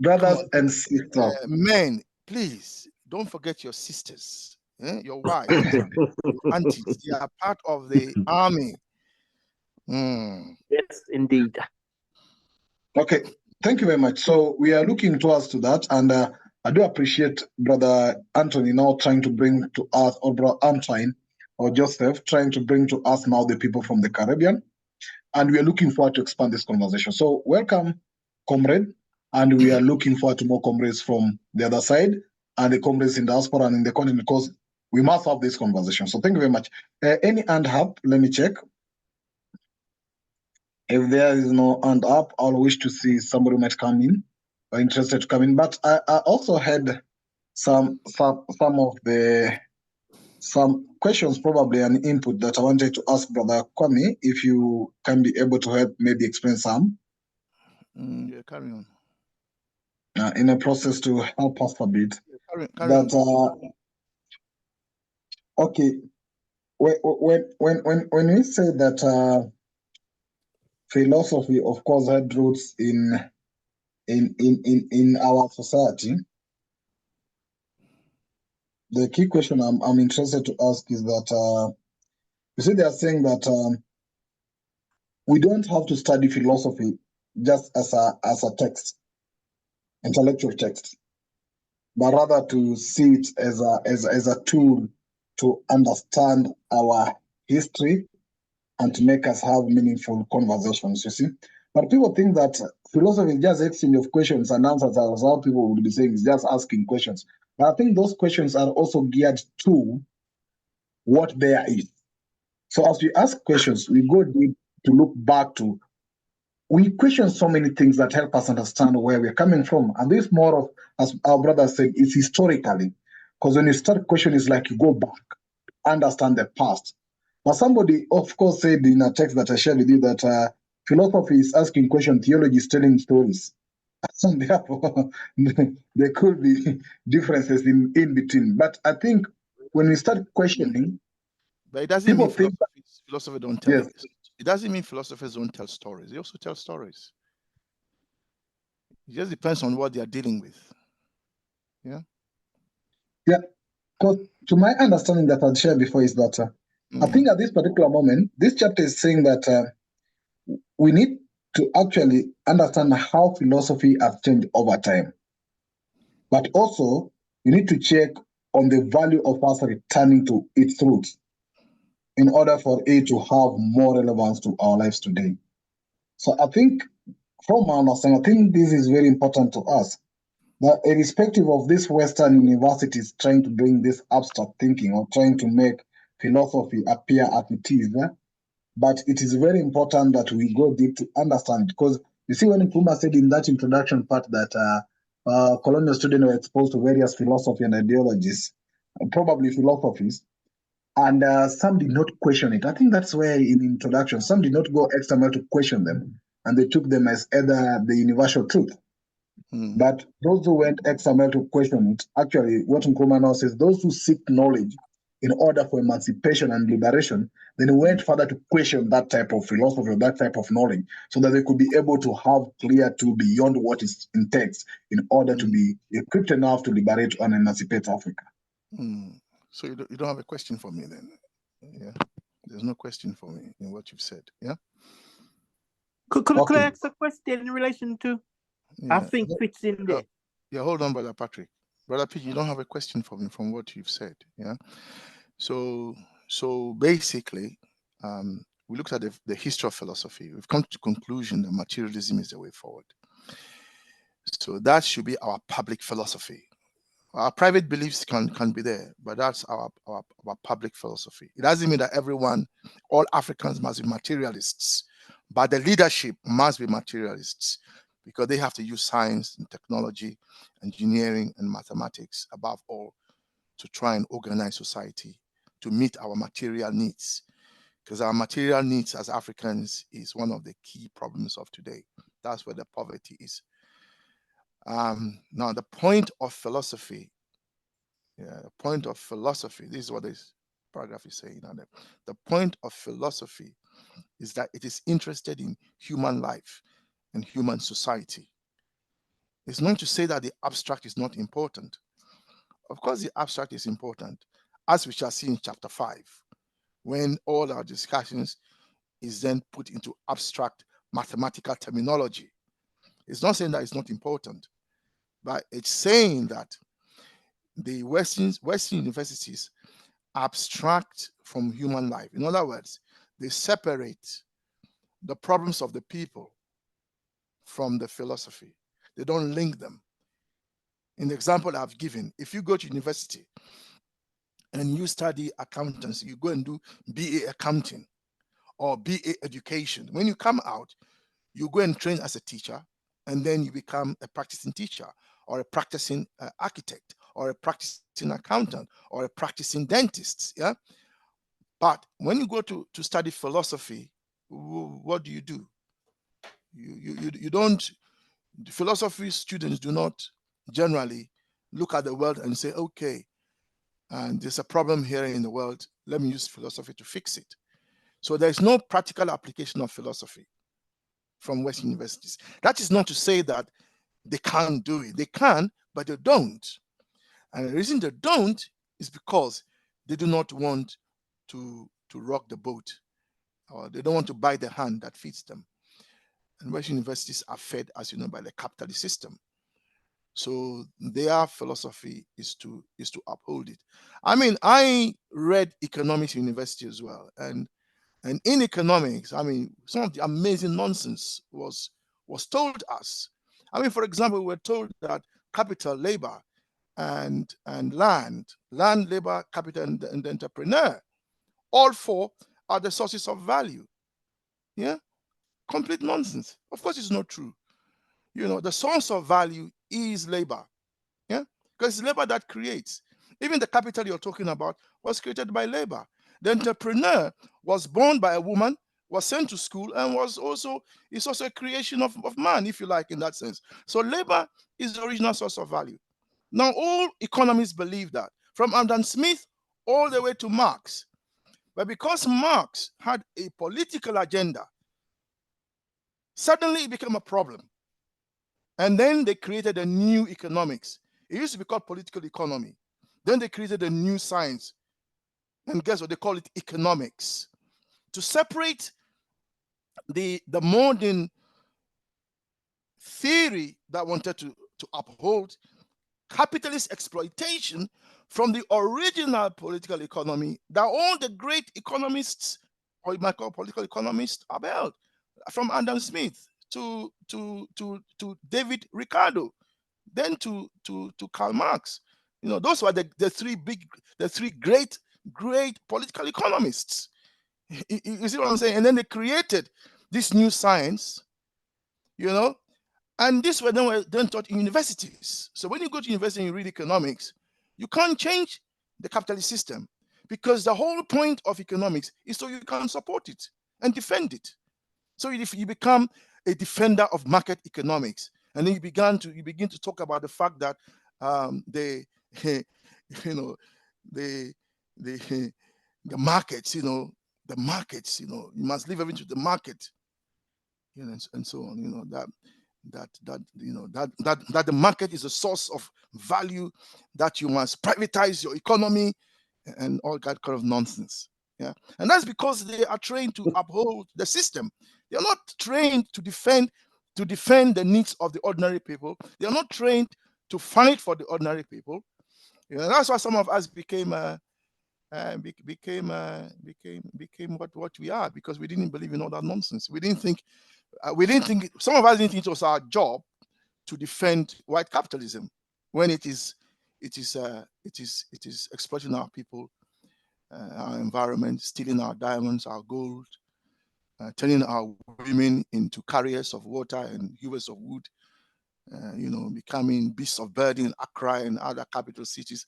Brothers and sisters. Men, please don't forget your sisters, your wives, your aunties. They are part of the army. Yes, indeed. Okay, thank you very much. So we are looking towards to that, and I do appreciate Brother Anthony now trying to bring to us, or Brother Antoine or Joseph trying to bring to us now the people from the Caribbean, and we are looking forward to expand this conversation. So welcome, comrade, and we are looking forward to more comrades from the other side and the comrades in diaspora and in the continent, because we must have this conversation. So thank you very much. Any hand up? Let me check. If there is no hand up, I'll wish to see somebody might come in or interested to come in. But I also had some questions, probably an input that I wanted to ask Brother Kwame, if you can be able to help maybe explain some. Yeah, carry on. In a process to help us a bit. Yeah, carry on. Okay, when we say that philosophy, of course, had roots in our society, the key question I'm interested to ask is that you see, they are saying that we don't have to study philosophy just as a text, intellectual text, but rather to see it as a tool to understand our history and to make us have meaningful conversations, you see. But people think that philosophy is just exchange of questions and answers, as how people would be saying, is just asking questions. But I think those questions are also geared to what there is. So as we ask questions, we go deep to look back to, we question so many things that help us understand where we're coming from. And this more of, as our brother said, is historically. Because when you start questioning, it's like you go back, understand the past. But somebody, of course, said in a text that I shared with you that philosophy is asking questions, theology is telling stories. And therefore, there could be differences in between. But I think when we start questioning, but it doesn't mean philosophers don't tell. Yes. It doesn't mean philosophers don't tell stories. They also tell stories. It just depends on what they are dealing with. Yeah. Yeah. Because to my understanding that I'd shared before is that I think at this particular moment, this chapter is saying that we need to actually understand how philosophy has changed over time. But also, we need to check on the value of us returning to its roots in order for it to have more relevance to our lives today. So I think, from my understanding, I think this is very important to us. That irrespective of these Western universities trying to bring this abstract thinking or trying to make philosophy appear as it is, but it is very important that we go deep to understand. Because you see, when Nkrumah said in that introduction part that colonial students were exposed to various philosophy and ideologies, probably philosophies, and some did not question it. I think that's where in the introduction, some did not go extra mile to question them, and they took them as either the universal truth. But those who went extra mile to question it, actually, what Nkrumah now says, those who seek knowledge in order for emancipation and liberation, then went further to question that type of philosophy or that type of knowledge, so that they could be able to have clear to beyond what is in text in order to be equipped enough to liberate and emancipate Africa. So you don't have a question for me then? Yeah, there's no question for me in what you've said. Yeah. Could I ask a question in relation to? Yeah. I think fits in there. Yeah, hold on, Brother Patrick. Brother Pidge, you don't have a question for me from what you've said. Yeah. So basically, we looked at the history of philosophy. We've come to the conclusion that materialism is the way forward. So that should be our public philosophy. Our private beliefs can be there, but that's our public philosophy. It doesn't mean that all Africans must be materialists, but the leadership must be materialists, because they have to use science and technology, engineering and mathematics above all to try and organize society to meet our material needs. Because our material needs as Africans is one of the key problems of today. That's where the poverty is. Now, the point of philosophy, this is what this paragraph is saying. The point of philosophy is that it is interested in human life and human society. It's not to say that the abstract is not important. Of course, the abstract is important, as we shall see in chapter 5, when all our discussions is then put into abstract mathematical terminology. It's not saying that it's not important, but it's saying that the Western universities abstract from human life. In other words, they separate the problems of the people from the philosophy. They don't link them. In the example I've given, if you go to university and you study accountancy, you go and do BA accounting or BA education. When you come out, you go and train as a teacher, and then you become a practicing teacher or a practicing architect or a practicing accountant or a practicing dentist. Yeah. But when you go to study philosophy, what do? You don't. Philosophy students do not generally look at the world and say, okay, and there's a problem here in the world, let me use philosophy to fix it. So there's no practical application of philosophy from Western universities. That is not to say that they can't do it. They can, but they don't. And the reason they don't is because they do not want to rock the boat, or they don't want to bite the hand that feeds them. And Western universities are fed, as you know, by the capitalist system. So their philosophy is to uphold it. I mean, I read economics university as well, and in economics, I mean, some of the amazing nonsense was told us. I mean, for example, we were told that capital, labor, and land, labor, capital, and entrepreneur, all four are the sources of value. Yeah, complete nonsense. Of course, it's not true. You know, the source of value is labor. Yeah, because it's labor that creates. Even the capital you're talking about was created by labor. The entrepreneur was born by a woman, was sent to school, and is also a creation of man, if you like, in that sense. So labor is the original source of value. Now, all economists believe that, from Adam Smith all the way to Marx. But because Marx had a political agenda, suddenly it became a problem. And then they created a new economics. It used to be called political economy. Then they created a new science. And guess what? They call it economics. To separate the modern theory that wanted to uphold capitalist exploitation from the original political economy that all the great economists, or you might call political economists, upheld, from Adam Smith to David Ricardo, then to Karl Marx. You know, those were the three great political economists. You see what I'm saying? And then they created this new science, you know, and this were then taught in universities. So when you go to university and you read economics, you can't change the capitalist system, because the whole point of economics is so you can support it and defend it. So if you become a defender of market economics, and then you begin to talk about the fact that the markets, you must leave everything to the market, and so on. That the market is a source of value, that you must privatize your economy, and all that kind of nonsense. Yeah, and that's because they are trained to uphold the system. They are not trained to defend the needs of the ordinary people. They are not trained to fight for the ordinary people. That's why some of us became what we are, because we didn't believe in all that nonsense. We didn't think. Some of us didn't think it was our job to defend white capitalism, when it is exploiting our people, our environment, stealing our diamonds, our gold, turning our women into carriers of water and hewers of wood, becoming beasts of burden in Accra and other capital cities.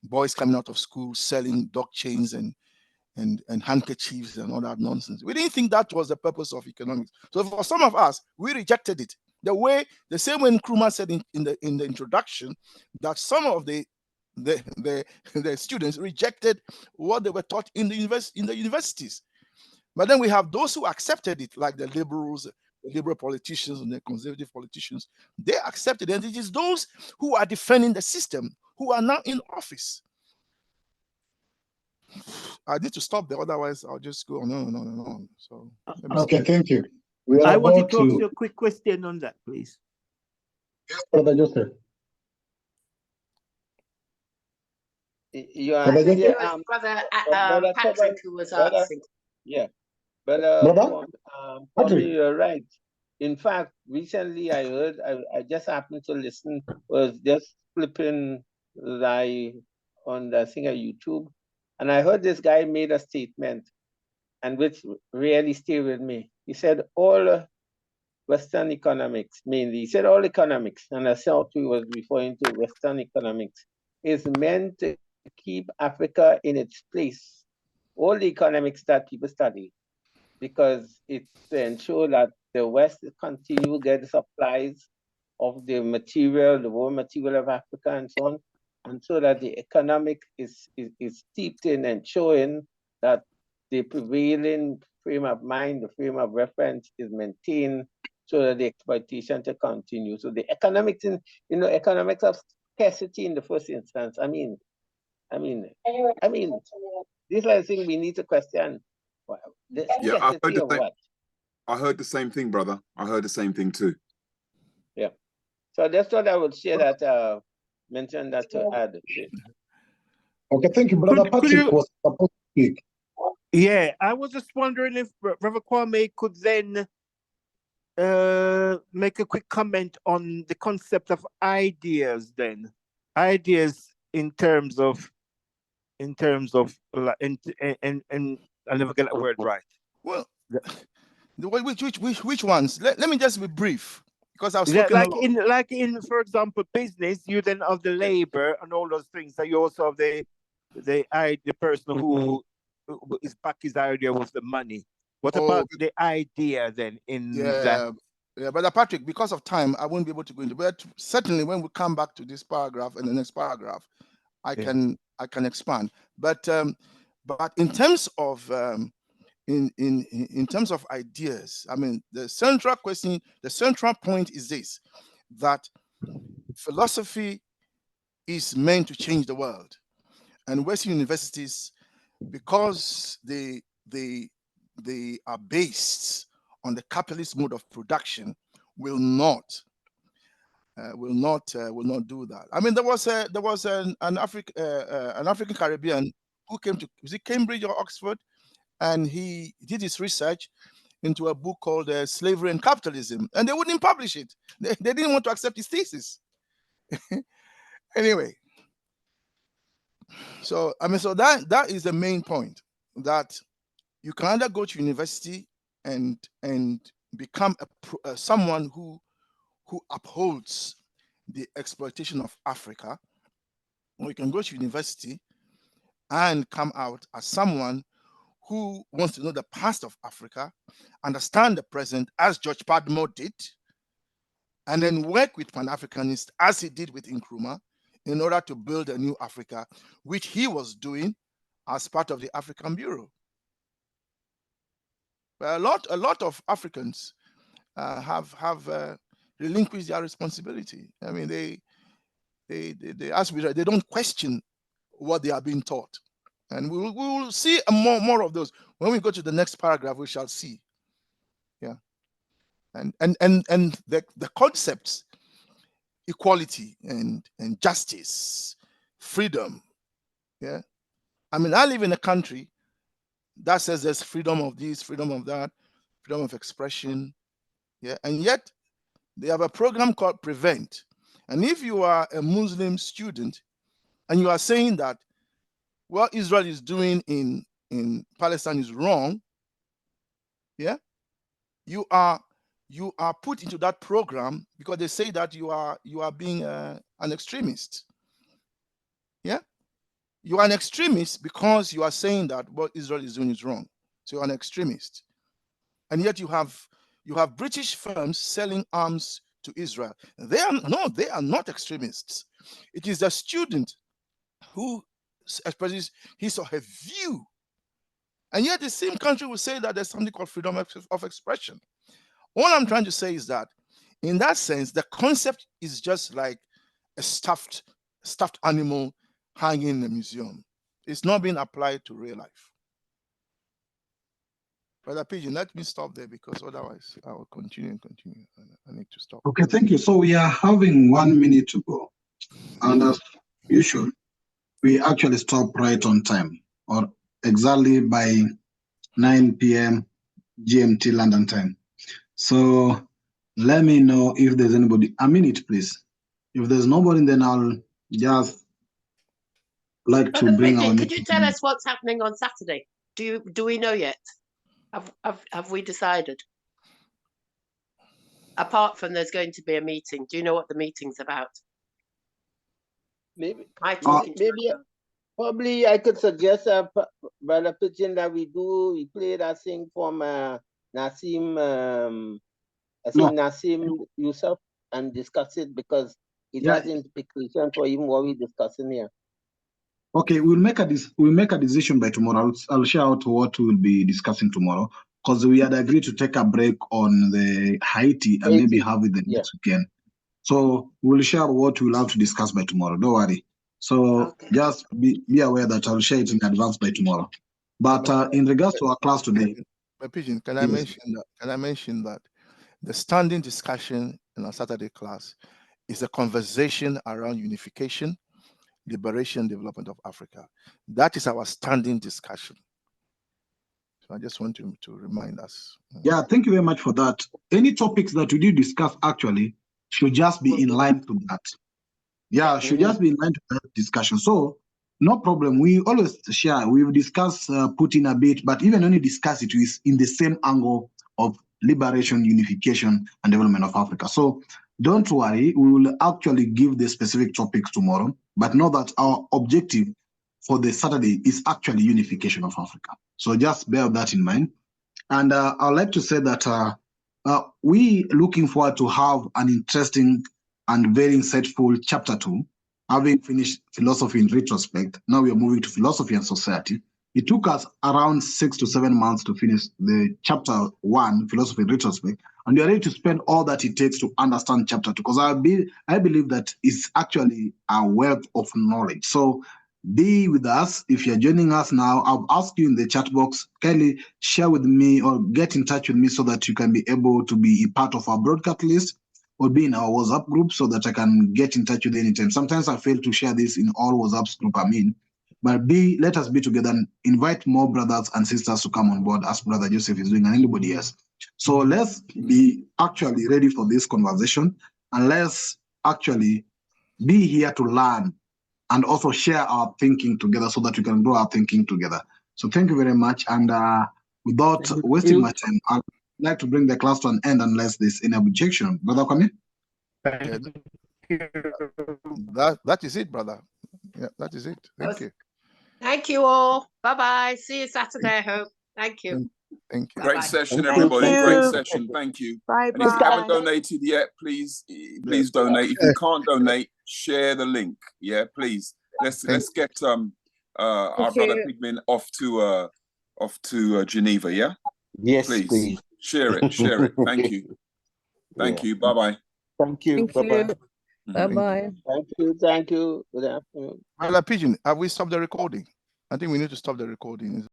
Boys coming out of school selling dog chains and handkerchiefs and all that nonsense. We didn't think that was the purpose of economics. So for some of us, we rejected it. The same way Nkrumah said in the introduction, that some of the students rejected what they were taught in the universities. But then we have those who accepted it, like the liberals, the liberal politicians and the conservative politicians. They accepted it, and it is those who are defending the system who are now in office. I need to stop there, otherwise I'll just go on and on and on. So okay, thank you. I wanted to ask you a quick question on that, please. Brother Joseph. You are, Brother Brother Patrick who was Brother, asking. yeah, Brother? Kwame, you're right. In fact, recently I heard, I just happened to listen, was just flipping live on the thing at YouTube, and I heard this guy made a statement, and which really stayed with me. He said all Western economics, mainly, he said all economics, and I thought he was referring to Western economics, is meant to keep Africa in its place. All the economics that people study, because it's to ensure that the West continue to get the supplies of the material, the raw material of Africa and so on, and so that the economic is steeped in ensuring that the prevailing frame of mind, the frame of reference is maintained so that the exploitation to continue. So the economics economics of scarcity in the first instance. I mean, these are the things we need to question. The scarcity of what? I heard the same thing, brother. I heard the same thing too. Yeah. So that's what I would share that mention that to add. Okay, thank you. Brother Patrick was supposed to speak. Yeah, I was just wondering if Brother Kwame could then make a quick comment on the concept of ideas then. Ideas in terms of and I never get that word right. Well, which ones? Let me just be brief, because I've spoken like in for example business, you then have the labor and all those things. So you also have the person who is back his idea with the money. What about the idea then in that? Yeah, Brother Patrick, because of time, I won't be able to go into. But certainly, when we come back to this paragraph and the next paragraph, I can expand. But in terms of in terms of ideas, I mean, the central question, the central point is this: that philosophy is meant to change the world, and Western universities, because they are based on the capitalist mode of production, will not do that. I mean, there was an African Caribbean who came to, was it Cambridge or Oxford, and he did his research into a book called Slavery and Capitalism, and they wouldn't publish it. They didn't want to accept his thesis. Anyway, so I mean, so that is the main point, that you can either go to university and become someone who upholds the exploitation of Africa, or you can go to university and come out as someone who wants to know the past of Africa, understand the present, as George Padmore did, and then work with Pan-Africanists as he did with Nkrumah in order to build a new Africa, which he was doing as part of the African Bureau. But a lot of Africans have relinquished their responsibility. I mean, they as we they don't question what they are being taught, and we will see more of those when we go to the next paragraph. We shall see, yeah, and the concepts, equality and justice, freedom, yeah. I mean, I live in a country that says there's freedom of this, freedom of that, freedom of expression, yeah, and yet they have a program called Prevent. And if you are a Muslim student and you are saying that what Israel is doing in Palestine is wrong, yeah, you are put into that program because they say that you are being an extremist. Yeah, you are an extremist because you are saying that what Israel is doing is wrong. So you're an extremist, and yet you have British firms selling arms to Israel. They are not extremists. It is the student who expresses his or her view, and yet the same country will say that there's something called freedom of expression. All I'm trying to say is that, in that sense, the concept is just like a stuffed animal hanging in a museum. It's not being applied to real life. Brother Pigeon, let me stop there because otherwise I will continue and continue. I need to stop. Okay, thank you. So we are having 1 minute to go. And as usual, we actually stop right on time, or exactly by 9 p.m. GMT London time. So let me know if there's anybody. A minute, please. If there's nobody, then I'll just like to bring our. Could you tell us what's happening on Saturday? Do we know yet? Have we decided? Apart from there's going to be a meeting, do you know what the meeting's about? Maybe probably I could suggest, Brother Pigeon, that we play that thing from Nassim Yusuf and discuss it, because it has implications for even what we're discussing here. Okay, we'll make a decision by tomorrow. I'll share out what we'll be discussing tomorrow, because we had agreed to take a break on the Haiti and maybe have it the next weekend. So we'll share what we'll have to discuss by tomorrow. Don't worry. So just be aware that I'll share it in advance by tomorrow. But in regards to our class today, Pigeon, can I mention that the standing discussion in our Saturday class is a conversation around unification, liberation, development of Africa. That is our standing discussion. So I just want to remind us. Yeah, thank you very much for that. Any topics that we do discuss actually should just be in line to that. Yeah, should just be in line to that discussion. So no problem. We always share. We've discussed Putin a bit, but even when we discuss it, is in the same angle of liberation, unification, and development of Africa. So don't worry. We will actually give the specific topics tomorrow, but know that our objective for the Saturday is actually unification of Africa. So just bear that in mind. And I'd like to say that we looking forward to have an interesting and very insightful chapter 2. Having finished philosophy in retrospect, now we are moving to philosophy and society. It took us around 6 to 7 months to finish the chapter 1, philosophy in retrospect, and we are ready to spend all that it takes to understand chapter 2, because I believe that it's actually a wealth of knowledge. So be with us. If you're joining us now, I'll ask you in the chat box, kindly share with me or get in touch with me so that you can be able to be a part of our broadcast list or be in our WhatsApp group so that I can get in touch with you anytime. Sometimes I fail to share this in all WhatsApp group I'm in, but let us be together and invite more brothers and sisters to come on board as Brother Joseph is doing and anybody else. So let's be actually ready for this conversation, and let's actually be here to learn and also share our thinking together so that we can grow our thinking together. So thank you very much. And without wasting my time, I'd like to bring the class to an end unless there's any objection. Brother Kwame? That is it, brother. Yeah, that is it. Thank you. Thank you all. Bye-bye. See you Saturday, I hope. Thank you. Thank you. Great session, everybody. Great session. Thank you. Bye-bye. And if you haven't donated yet, please donate. If you can't donate, share the link. Yeah, please. Let's get our brother Pigman off to Geneva. Yeah. Yes, please. Share it. Thank you. Thank you. Bye-bye. Thank you. Bye-bye. Bye-bye. Thank you. Good afternoon. Brother Pigeon, have we stopped the recording? I think we need to stop the recording.